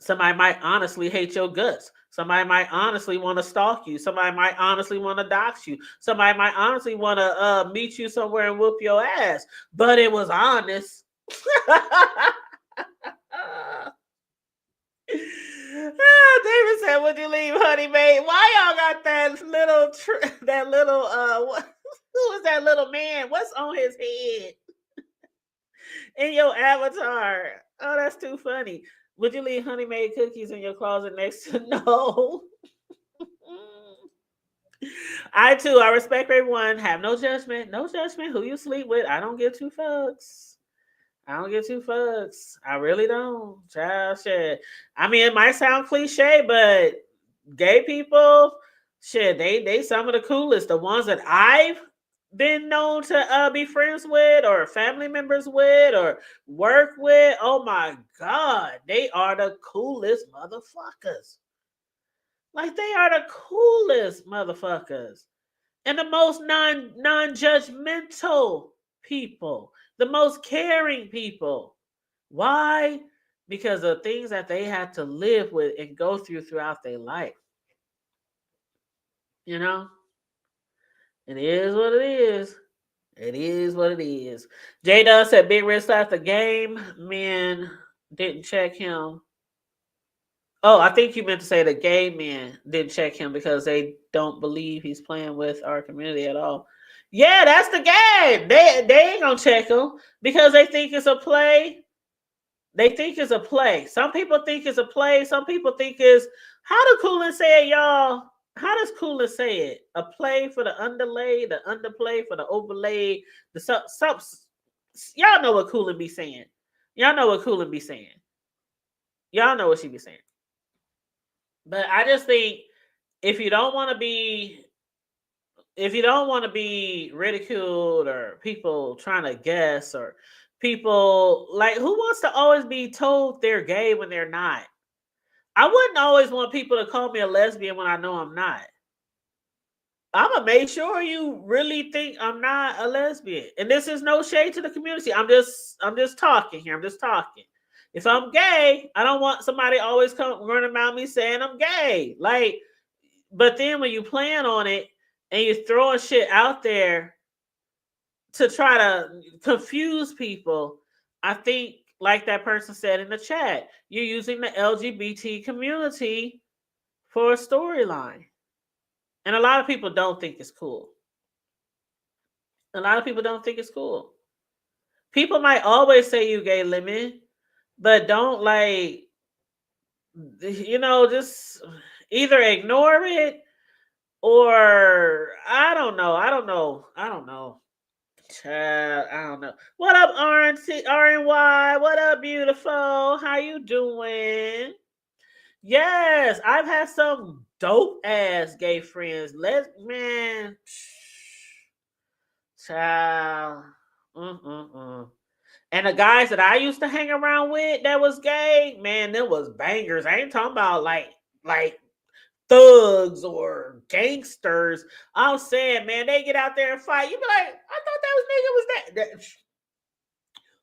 Somebody might honestly hate your guts. Somebody might honestly want to stalk you. Somebody might honestly want to dox you. Somebody might honestly want to meet you somewhere and whoop your ass. But it was honest. David said, "Would you leave Honey Maid?" Why y'all got that little who is that little man? What's on his head in your avatar? Oh, that's too funny. Would you leave Honey Maid cookies in your closet next to no? I respect everyone. Have no judgment. No judgment. Who you sleep with, I don't give two fucks. I don't give two fucks. I really don't. Child shit. I mean, it might sound cliche, but gay people, shit, they some of the coolest. The ones that I've been known to be friends with, or family members with, or work with. Oh my God, they are the coolest motherfuckers. Like, they are the coolest motherfuckers. And the most non-judgmental people. The most caring people. Why? Because of things that they had to live with and go throughout their life. It is what it is. It is what it is. J Dub said Big Red slapped the game. Men didn't check him. Oh, I think you meant to say the gay men didn't check him because they don't believe he's playing with our community at all. Yeah, that's the game. They ain't gonna check him because they think it's a play. They think it's a play. Some people think it's a play. Some people think it's, how do Coolin say it, y'all? How does Coolin say it? A play for the underlay, the underplay for the overlay, the y'all know what Coolin be saying. Y'all know what Coolin be saying. Y'all know what she be saying. But I just think if you don't want to be ridiculed, or people trying to guess, or people like, who wants to always be told they're gay when they're not? I wouldn't always want people to call me a lesbian when I know I'm not. I'm gonna make sure you really think I'm not a lesbian. And this is no shade to the community. I'm just talking here. I'm just talking. If I'm gay, I don't want somebody always come running around me saying I'm gay. Like, but then when you plan on it and you're throwing shit out there to try to confuse people, I think, like that person said in the chat, you're using the LGBT community for a storyline. And a lot of people don't think it's cool. A lot of people don't think it's cool. People might always say you gay lemon, but don't just either ignore it or I don't know. Child, I don't know. What up, RNY? What up, beautiful? How you doing? Yes, I've had some dope ass gay friends. Man, child. And the guys that I used to hang around with that was gay, man, them was bangers. I ain't talking about like thugs or gangsters. I'm saying, man, they get out there and fight. You be like, I thought that was nigga was that.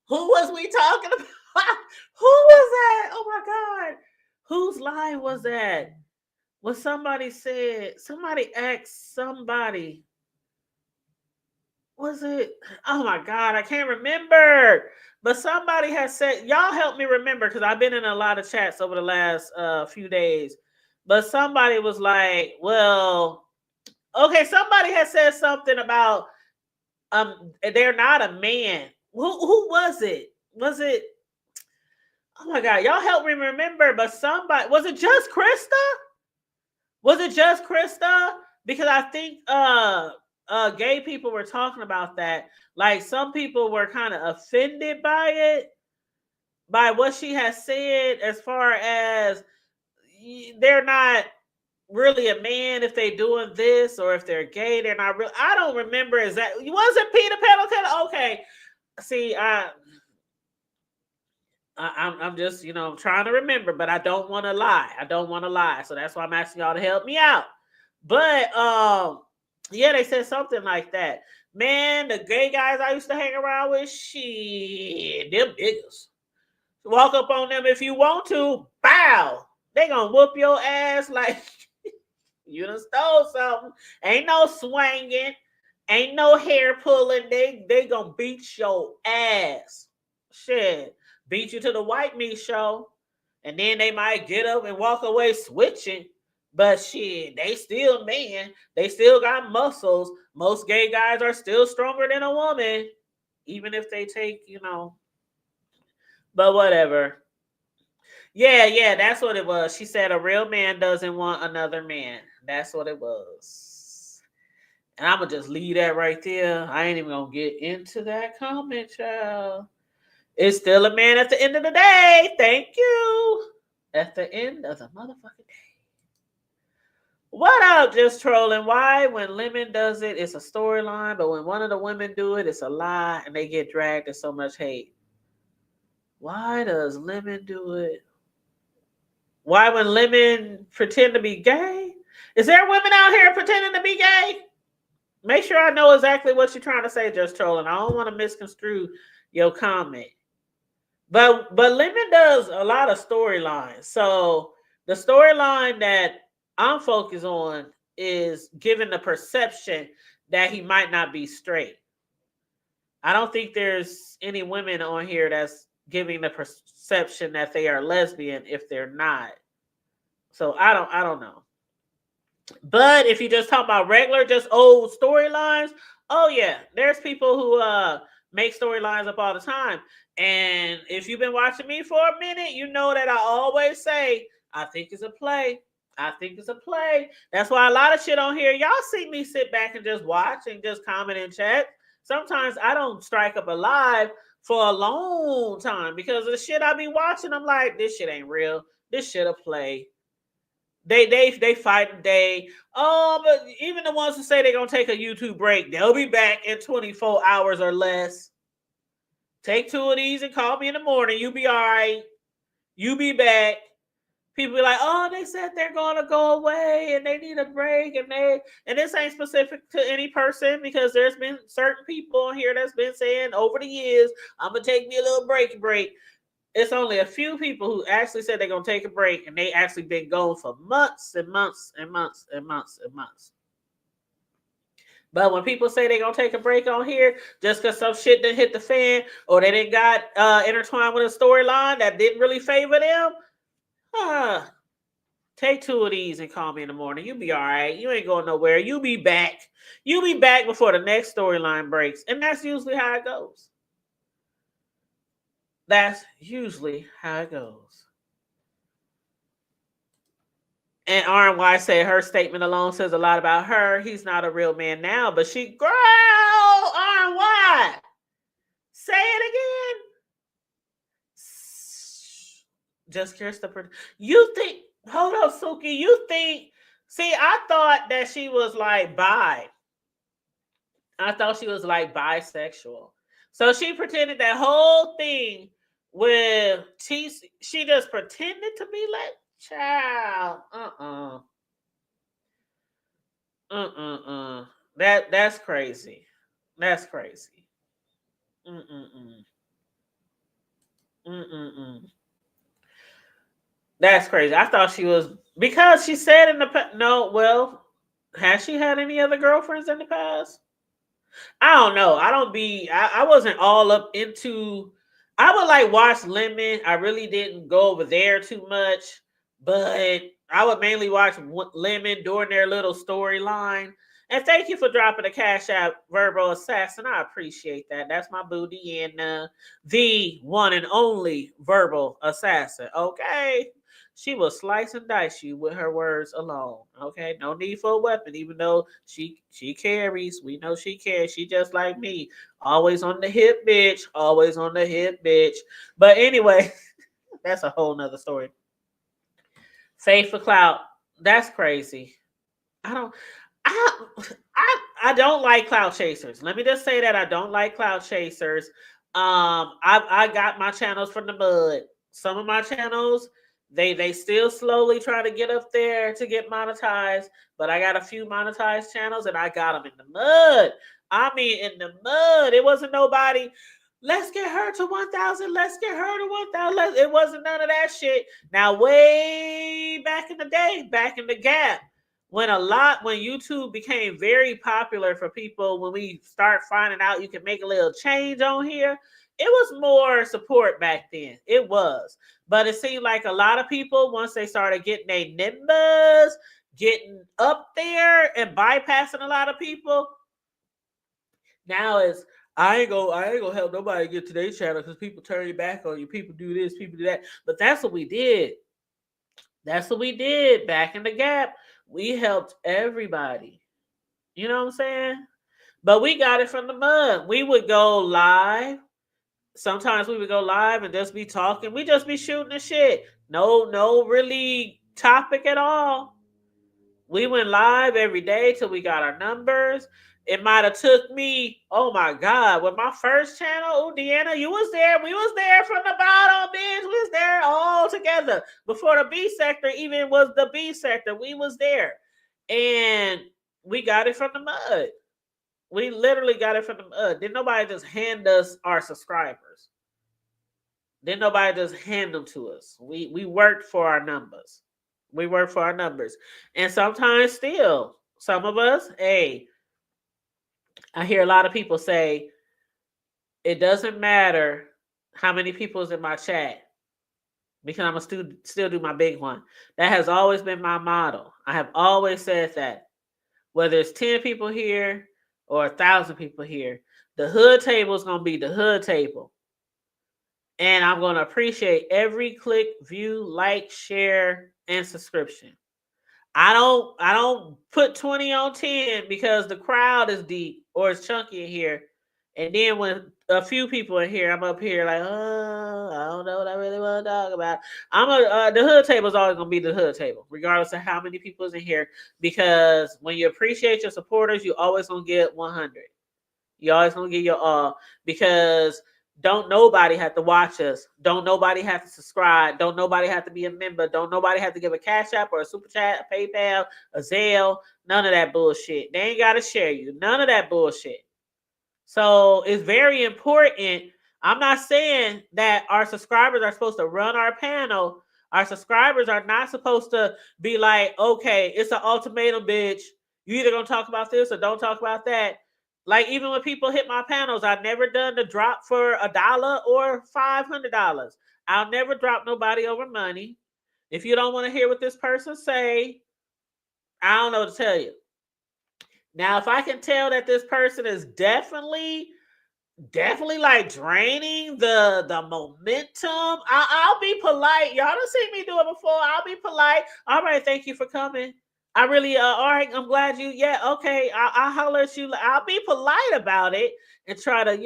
Who was we talking about? Who was that? Oh my God. Whose line was that? What somebody asked somebody. Was it? Oh my God, I can't remember. But somebody has said, y'all help me remember because I've been in a lot of chats over the last few days. But somebody was like, well, okay, somebody has said something about they're not a man. Who was it? Was it? Oh my God, y'all help me remember. But somebody, was it just Krista? Was it just Krista? Because I think gay people were talking about that. Like some people were kind of offended by it, by what she has said, as far as they're not really a man if they doing this, or if they're gay, they're not real. I don't remember exactly. Was it Peter Pendleton? Okay. See, I'm just, I'm trying to remember, but I don't want to lie. So that's why I'm asking y'all to help me out. But yeah, they said something like that. Man, the gay guys I used to hang around with, shit, them niggas. Walk up on them if you want to, bow. They gonna whoop your ass like you done stole something. Ain't no swinging, ain't no hair pulling. They gonna beat your ass. Shit, beat you to the white meat show, and then they might get up and walk away switching. But shit, they still men. They still got muscles. Most gay guys are still stronger than a woman, even if they take, But whatever. Yeah, that's what it was. She said a real man doesn't want another man. That's what it was. And I'm going to just leave that right there. I ain't even going to get into that comment, child. It's still a man at the end of the day. Thank you. At the end of the motherfucking day. What up, just trolling? Why, when Lemon does it, it's a storyline, but when one of the women do it, it's a lie, and they get dragged in so much hate? Why does Lemon do it? Why, when Lemon pretend to be gay? Is there women out here pretending to be gay? Make sure I know exactly what you're trying to say, just trolling. I don't want to misconstrue your comment. But Lemon does a lot of storylines. So the storyline that I'm focused on is giving the perception that he might not be straight. I don't think there's any women on here that's giving the perception that they are lesbian if they're not. So I don't know. But if you just talk about regular, just old storylines, oh yeah, there's people who make storylines up all the time. And if you've been watching me for a minute, you know that I always say, I think it's a play. I think it's a play. That's why a lot of shit on here, y'all see me sit back and just watch and just comment and chat. Sometimes I don't strike up a live for a long time because of the shit I be watching. I'm like, this shit ain't real. This shit a play. They fight today. But even the ones who say they're gonna take a YouTube break, they'll be back in 24 hours or less. Take 2 of these and call me in the morning. You be all right. You be back. People be like, oh, they said they're gonna go away and they need a break, and this ain't specific to any person because there's been certain people on here that's been saying over the years, I'm gonna take me a little break. It's only a few people who actually said they're going to take a break, and they actually been gone for months and months and months and months and months. But when people say they're going to take a break on here just because some shit didn't hit the fan or they didn't got intertwined with a storyline that didn't really favor them, take 2 of these and call me in the morning. You'll be all right. You ain't going nowhere. You'll be back. You'll be back before the next storyline breaks. And that's usually how it goes. That's usually how it goes. And RNY said her statement alone says a lot about her. He's not a real man now, but she, girl, RNY, say it again. Just Christopher. You think, hold up, Suki, you think, see, I thought that she was like bi. I thought she was like bisexual. So she pretended that whole thing with she just pretended to be like, child, that's crazy. That's crazy. That's crazy. I thought she was, because she said in the past. No, well, has she had any other girlfriends in the past? I don't know. I wasn't all up into, I would like watch Lemon. I really didn't go over there too much, but I would mainly watch Lemon during their little storyline. And thank you for dropping the Cash App, Verbal Assassin. I appreciate that. That's my booty and the one and only Verbal Assassin. Okay. She will slice and dice you with her words alone. Okay, no need for a weapon, even though she carries. We know she carries. She just like me. Always on the hip, bitch. Always on the hip, bitch. But anyway, that's a whole nother story. Faith for clout. That's crazy. I don't like clout chasers. Let me just say that I don't like clout chasers. I got my channels from the mud. Some of my channels, they still slowly try to get up there to get monetized, but I got a few monetized channels and I got them in the mud. I mean, in the mud. It wasn't nobody, let's get her to 1,000. Let's get her to 1,000. It wasn't none of that shit. Now, way back in the day, back in the gap, when YouTube became very popular for people, when we start finding out you can make a little change on here, it was more support back then. It was. But it seemed like a lot of people, once they started getting their numbers, getting up there and bypassing a lot of people, now it's, I ain't gonna help nobody get to their channel because people turn your back on you. People do this, people do that. But that's what we did. That's what we did back in the gap. We helped everybody. You know what I'm saying? But we got it from the mud. We would go live. Sometimes we would go live and just be talking. We just be shooting the shit. No really topic at all. We went live every day till we got our numbers. It might have took me, oh my God, with my first channel, oh, Deanna, you was there. We was there from the bottom, bitch. We was there all together. Before the B sector even was the B sector, we was there. And we got it from the mud. We literally got it from the mud. Didn't nobody just hand us our subscribers. Didn't nobody just hand them to us. We worked for our numbers. We worked for our numbers. And sometimes still, some of us, hey, I hear a lot of people say, it doesn't matter how many people is in my chat because I'm going to still do my big one. That has always been my motto. I have always said that. Whether it's 10 people here or 1,000 people here, the hood table is going to be the hood table. And I'm going to appreciate every click, view, like, share, and subscription. I don't put 20 on 10 because the crowd is deep or it's chunky in here. And then when a few people in here, I'm up here like, oh, I don't know what I really want to talk about. The hood table is always gonna be the hood table, regardless of how many people is in here. Because when you appreciate your supporters, you always gonna get 100. You always gonna get your all, because don't nobody have to watch us. Don't nobody have to subscribe. Don't nobody have to be a member. Don't nobody have to give a Cash App or a Super Chat, a PayPal, a Zelle. None of that bullshit. They ain't got to share you. None of that bullshit. So it's very important. I'm not saying that our subscribers are supposed to run our panel. Our subscribers are not supposed to be like, okay, it's an ultimatum, bitch. You either gonna talk about this or don't talk about that. Like even when people hit my panels, I've never done the drop for $1 or $500. I'll never drop nobody over money. If you don't want to hear what this person say, I don't know what to tell you. Now, if I can tell that this person is definitely like draining the momentum, I'll be polite. Y'all done seen me do it before. I'll be polite. All right, thank you for coming. I really all right, I'm glad you, yeah, okay, I'll holler at you. I'll be polite about it and try to,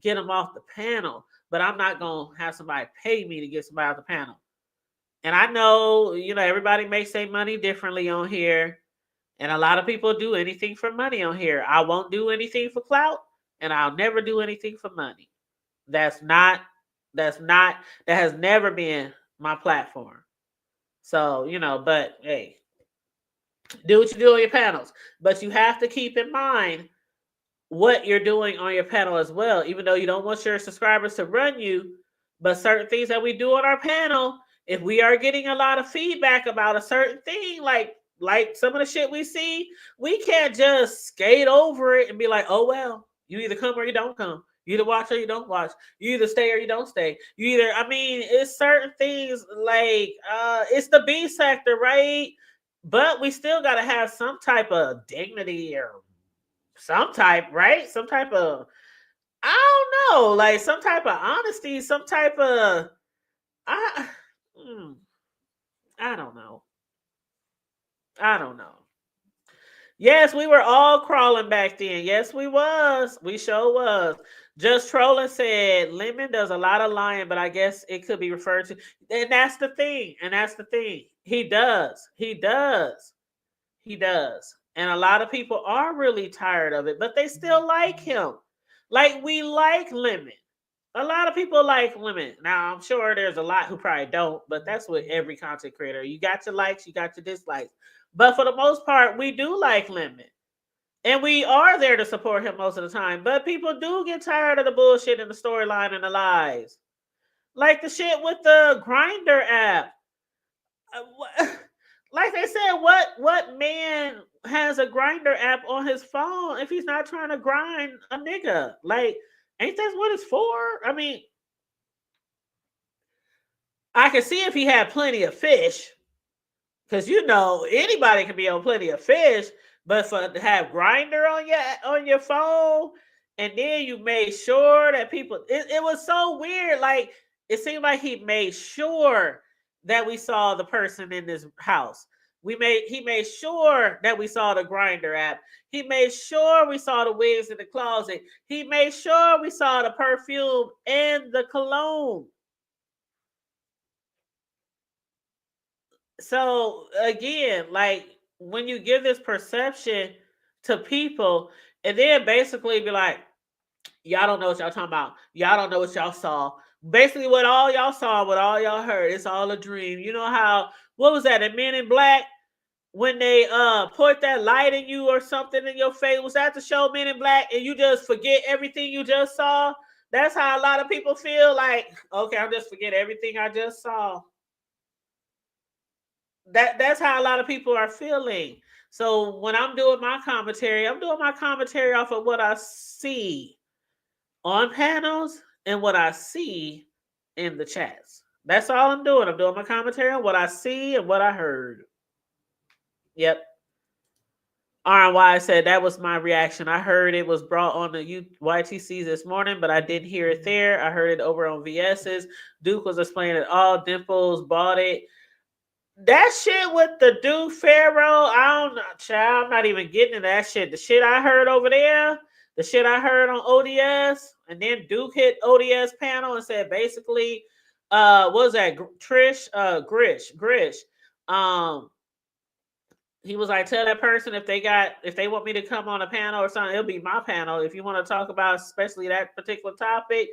get them off the panel. But I'm not gonna have somebody pay me to get somebody off the panel. And I know, everybody makes their money differently on here. And a lot of people do anything for money on here. I won't do anything for clout, and I'll never do anything for money. That has never been my platform. So, but hey, do what you do on your panels. But you have to keep in mind what you're doing on your panel as well, even though you don't want your subscribers to run you. But certain things that we do on our panel, if we are getting a lot of feedback about a certain thing, like some of the shit we see, we can't just skate over it and be like, oh, well, you either come or you don't come. You either watch or you don't watch. You either stay or you don't stay. It's certain things like it's the B sector, right? But we still got to have some type of dignity or some type, right? Some type of, I don't know, like some type of honesty, some type of, I don't know. Yes, we were all crawling back then. Yes, we was. We sure was. Just Trolling said Lemon does a lot of lying, but I guess it could be referred to. And that's the thing. He does. And a lot of people are really tired of it, but they still like him. Like we like Lemon. A lot of people like Lemon. Now, I'm sure there's a lot who probably don't, but that's with every content creator. You got your likes, you got your dislikes. But for the most part, we do like Lemon. And we are there to support him most of the time. But people do get tired of the bullshit and the storyline and the lies. Like the shit with the Grindr app. Like they said, what man has a Grindr app on his phone if he's not trying to grind a nigga? Like, ain't that what it's for? I mean, I can see if he had plenty of fish, because anybody can be on plenty of fish, but to have Grindr on your phone, and then you made sure that people, it was so weird. Like it seemed like he made sure that we saw the person in this house. He made sure that we saw the Grindr app. He made sure we saw the wigs in the closet. He made sure we saw the perfume and the cologne. So again, like when you give this perception to people and then basically be like, y'all don't know what y'all talking about. Y'all don't know what y'all saw. Basically what all y'all saw, what all y'all heard, it's all a dream. You know how, what was that in Men in Black? When they put that light in you or something in your face, was that the show Men in Black? And you just forget everything you just saw? That's how a lot of people feel like, okay, I'll just forget everything I just saw. That's how a lot of people are feeling. So when I'm doing my commentary off of what I see on panels and what I see in the chats. That's all I'm doing. I'm doing my commentary on what I see and what I heard. Yep. RNY said that was my reaction. I heard it was brought on the YTCs this morning, but I didn't hear it there. I heard it over on VS's. Duke was explaining it all. Dimples bought it. That shit with the Duke Pharaoh, I don't know, child. I'm not even getting into that shit. The shit I heard over there, the shit I heard on ODS, and then Duke hit ODS panel and said basically, what was that? Grish. He was like, tell that person if they want me to come on a panel or something, it'll be my panel. If you want to talk about especially that particular topic,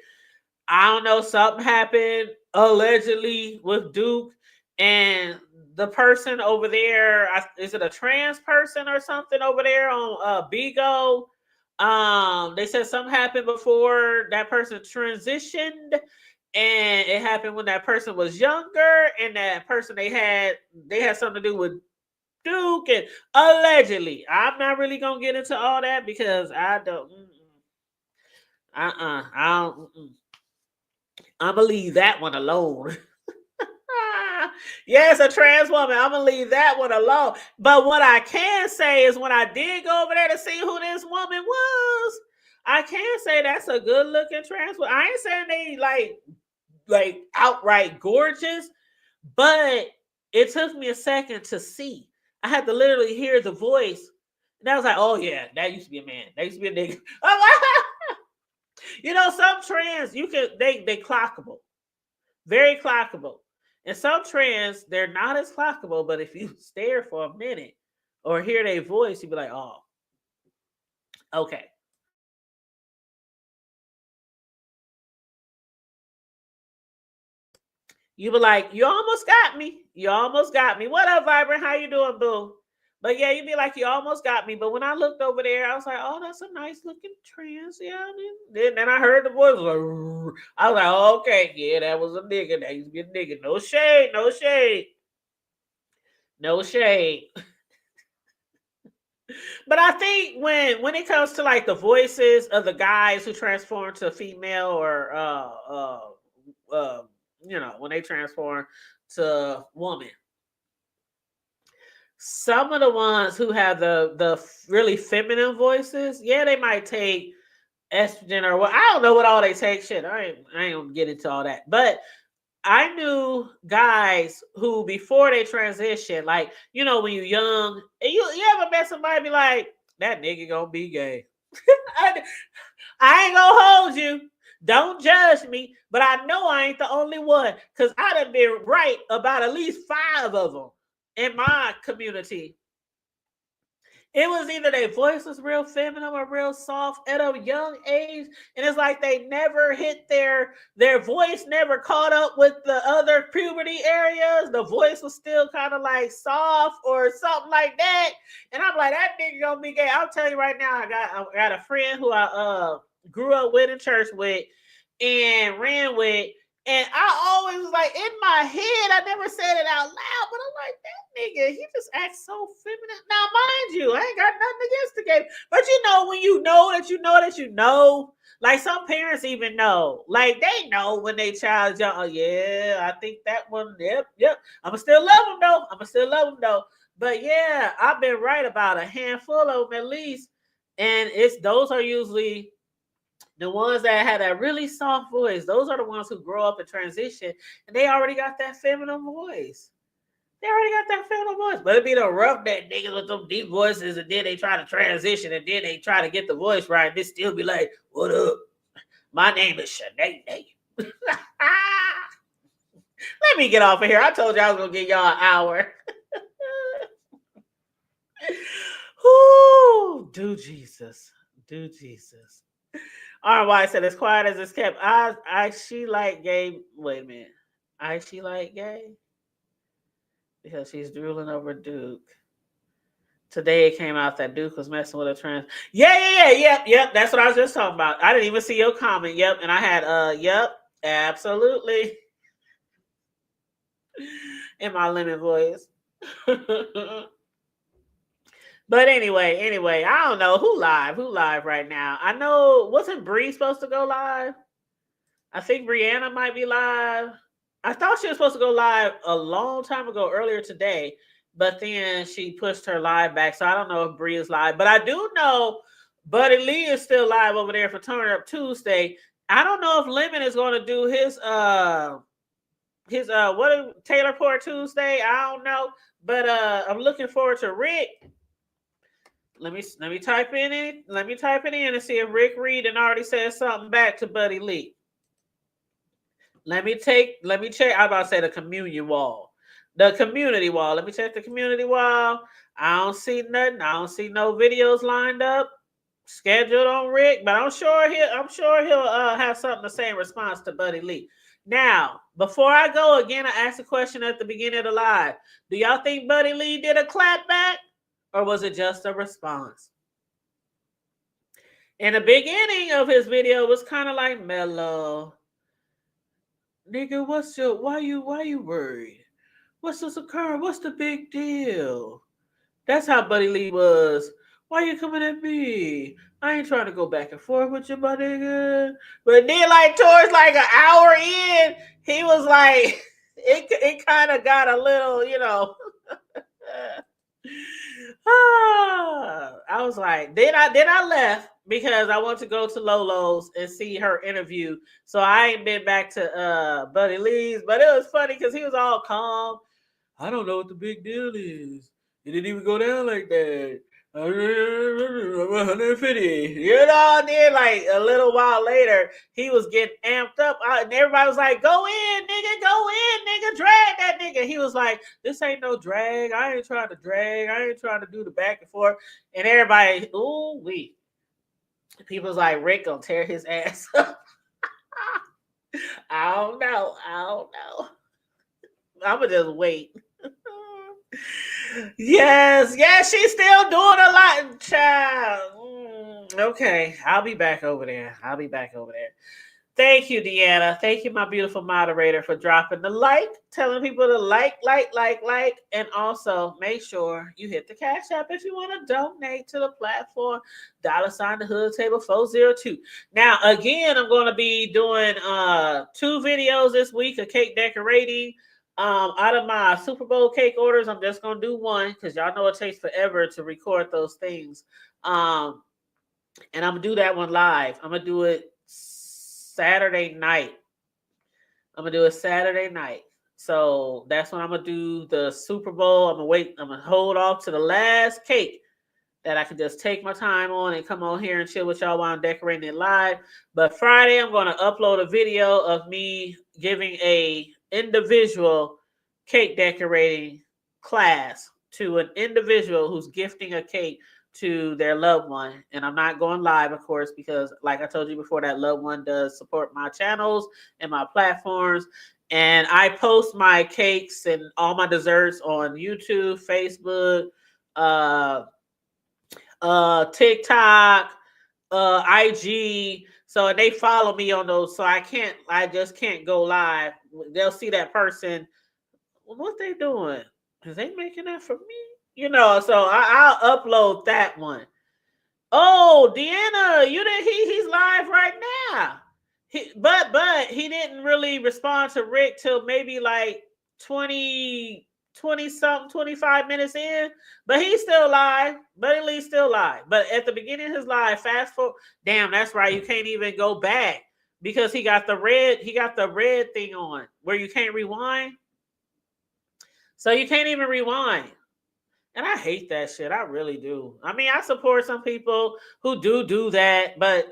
I don't know, something happened allegedly with Duke. And the person over there, is it a trans person or something over there on Bigo? They said something happened before that person transitioned, and it happened when that person was younger, and that person they had something to do with Duke, and allegedly. I'm not really gonna get into all that because I don't. I don't. I'm gonna leave that one alone. Yes, a trans woman. I'm gonna leave that one alone. But what I can say is when I did go over there to see who this woman was, I can say that's a good looking trans woman. I ain't saying they like outright gorgeous, but it took me a second to see. I had to literally hear the voice, and I was like, "Oh yeah, that used to be a man. That used to be a nigga." You know, some trans they clockable, very clockable, and some trans they're not as clockable. But if you stare for a minute or hear their voice, you'd be like, "Oh, okay." You be like, you almost got me. You almost got me. What up, Vibrant? How you doing, boo? But yeah, you'd be like, you almost got me. But when I looked over there, I was like, oh, that's a nice looking trans. Yeah. Then I heard the voice. I was like, oh, okay, yeah, that was a nigga. That used to be a nigga. No shade, no shade. No shade. But I think when it comes to like the voices of the guys who transform to female or you know, when they transform to woman, some of the ones who have the really feminine voices, yeah, they might take estrogen or what. I don't know what all they take. Shit, I ain't gonna get into all that. But I knew guys who before they transition, like, you know, when you're young, and you ever met somebody be like, that nigga gonna be gay. I ain't gonna hold you. Don't judge me, but I know I ain't the only one because I done been right about at least 5 of them in my community. It was either their voice was real feminine or real soft at a young age, and it's like they never hit their voice never caught up with the other puberty areas. The voice was still kind of like soft or something like that, and I'm like, that nigga gonna be gay. I'll tell you right now, I got a friend who I grew up with in church with and ran with. And I always was like, in my head, I never said it out loud, but I'm like, that nigga, he just acts so feminine. Now, mind you, I ain't got nothing against the gay. But you know, when you know that you know that you know, like some parents even know. Like they know when they child's young, oh yeah, I think that one, yep. I'ma still love them though. But yeah, I've been right about a handful of them at least. And those are usually the ones that had that really soft voice. Those are the ones who grow up and transition, and they already got that feminine voice. They already got that feminine voice. But it'd be the rough that niggas with them deep voices, and then they try to transition, and then they try to get the voice right. And they still be like, "What up? My name is Shanae." Let me get off of here. I told you I was gonna give y'all an hour. Ooh, do Jesus. Do Jesus. RY said, as quiet as it's kept. She like gay. Wait a minute. She like gay? Because she's drooling over Duke. Today it came out that Duke was messing with a trans. Yep. That's what I was just talking about. I didn't even see your comment. Yep. And I had, yep, absolutely. In my lemon voice. But anyway, I don't know who live right now. I know, wasn't Bree supposed to go live? I think Brianna might be live. I thought she was supposed to go live a long time ago, earlier today, but then she pushed her live back. So I don't know if Bree is live, but I do know Buddy Lee is still live over there for Turn Up Tuesday. I don't know if Lemon is going to do his Taylor Port Tuesday. I don't know, but I'm looking forward to Rick. Let me type in it. Let me type it in and see if Rick Reed and already said something back to Buddy Lee. Let me check. I'm about to say the communion wall. The community wall. Let me check the community wall. I don't see nothing. I don't see no videos lined up, scheduled on Rick, but I'm sure he'll have something to say in response to Buddy Lee. Now, before I go again, I asked a question at the beginning of the live. Do y'all think Buddy Lee did a clap back? Or was it just a response? In the beginning of his video, it was kind of like mellow. Nigga, why you worried? What's this occurring? What's the big deal? That's how Buddy Lee was. Why you coming at me? I ain't trying to go back and forth with you, my nigga. But then, like, towards like an hour in, he was like, it kind of got a little, I was like, then I left because I want to go to Lolo's and see her interview. So I ain't been back to Buddy Lee's, but it was funny because he was all calm. I don't know what the big deal is. It didn't even go down like that. 150. And then like a little while later, he was getting amped up. And everybody was like, go in, nigga, drag that nigga. He was like, this ain't no drag. I ain't trying to drag. I ain't trying to do the back and forth. And everybody, ooh, people was like, Rick gonna tear his ass up. I don't know. I'ma just wait. Yes, she's still doing a lot, child. Okay, I'll be back over there. Thank you, Deanna. Thank you, my beautiful moderator, for dropping the like, telling people to like, and also make sure you hit the Cash App if you want to donate to the platform. $ the Hood Table 402. Now, again, I'm going to be doing 2 videos this week of cake decorating. Out of my Super Bowl cake orders, I'm just gonna do one because y'all know it takes forever to record those things. And I'm gonna do that one live. I'm gonna do it Saturday night. So that's when I'm gonna do the Super Bowl. I'm gonna hold off to the last cake that I can just take my time on and come on here and chill with y'all while I'm decorating it live. But Friday, I'm gonna upload a video of me giving a individual cake decorating class to an individual who's gifting a cake to their loved one. And I'm not going live, of course, because like I told you before, that loved one does support my channels and my platforms. And I post my cakes and all my desserts on YouTube, Facebook, TikTok, IG. So they follow me on those. So I just can't go live. They'll see that person. What they doing? Is they making that for me? So I'll upload that one. Oh, Deanna, he's live right now. But he didn't really respond to Rick till maybe like 20 something, 25 minutes in, but he's still live. Buddy Lee's still live. But at the beginning of his live, fast forward, damn, that's right. You can't even go back because he got the red thing on where you can't rewind. So you can't even rewind. And I hate that shit. I really do. I mean, I support some people who do that, but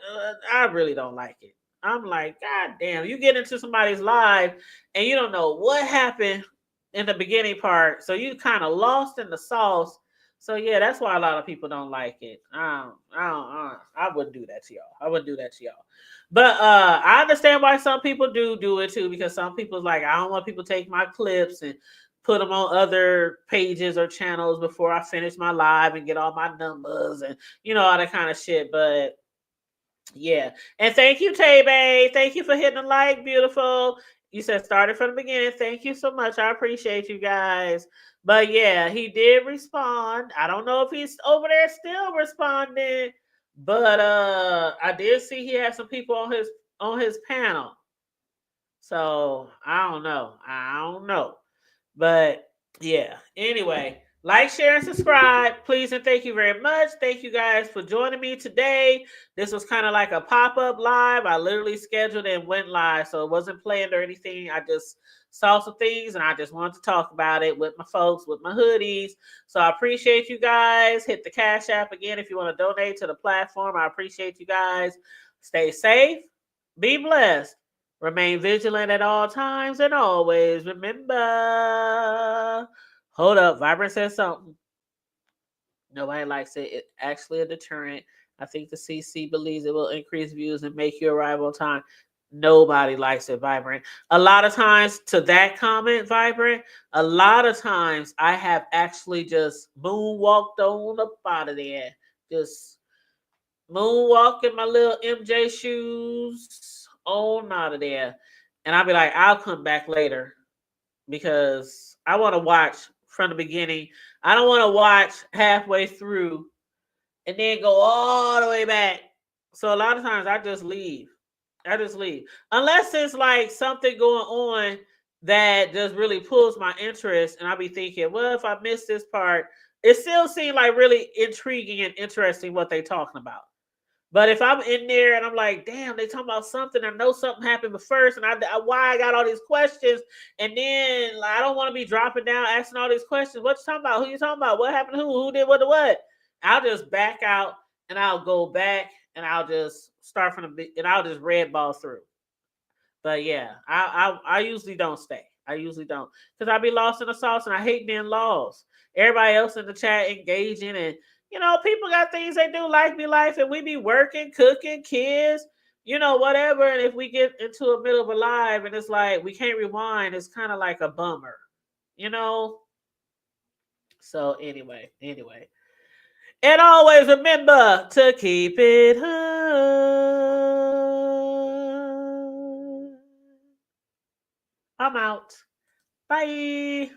I really don't like it. I'm like, God damn, you get into somebody's live and you don't know what happened in the beginning part. So you kind of lost in the sauce. So yeah, that's why a lot of people don't like it. I wouldn't do that to y'all. But I understand why some people do it too, because some people's like, I don't want people to take my clips and put them on other pages or channels before I finish my live and get all my numbers and all that kind of shit. But yeah. And thank you, Tay-Bay. Thank you for hitting the like, beautiful. You said started from the beginning. Thank you so much. I appreciate you guys. But yeah, he did respond. I don't know if he's over there still responding, but I did see he had some people on his panel. So I don't know. But yeah, anyway, like, share, and subscribe, please, and thank you very much. Thank you guys for joining me today. This was kind of like a pop-up live. I literally scheduled and went live, so it wasn't planned or anything. I just saw some things, and I just wanted to talk about it with my folks, with my hoodies. So I appreciate you guys. Hit the Cash App again if you want to donate to the platform. I appreciate you guys. Stay safe. Be blessed. Remain vigilant at all times and always remember. Hold up, Vibrant says something. Nobody likes it. It's actually a deterrent. I think the CC believes it will increase views and make you arrive on time. Nobody likes it, Vibrant. A lot of times, to that comment, Vibrant, a lot of times I have actually just moonwalked on up out of there. Just moonwalk in my little MJ shoes on out of there. And I'll be like, I'll come back later because I want to watch from the beginning. I don't want to watch halfway through and then go all the way back. So a lot of times I just leave. Unless it's like something going on that just really pulls my interest, and I'll be thinking, well, if I miss this part, it still seems like really intriguing and interesting what they're talking about. But if I'm in there and I'm like, damn, they talking about something, I know something happened but first, and why I got all these questions, and then like, I don't want to be dropping down asking all these questions. What you talking about? Who you talking about? What happened? Who did what to what? I'll just back out and I'll go back and I'll just start from the and I'll just red ball through. But yeah, I usually don't stay. I usually don't because I be lost in the sauce and I hate being lost. Everybody else in the chat engaging and people got things they do, life be life, and we be working, cooking, kids, whatever. And if we get into the middle of a live and it's like we can't rewind, it's kind of like a bummer, you know. So anyway. And always remember to keep it hood. I'm out. Bye.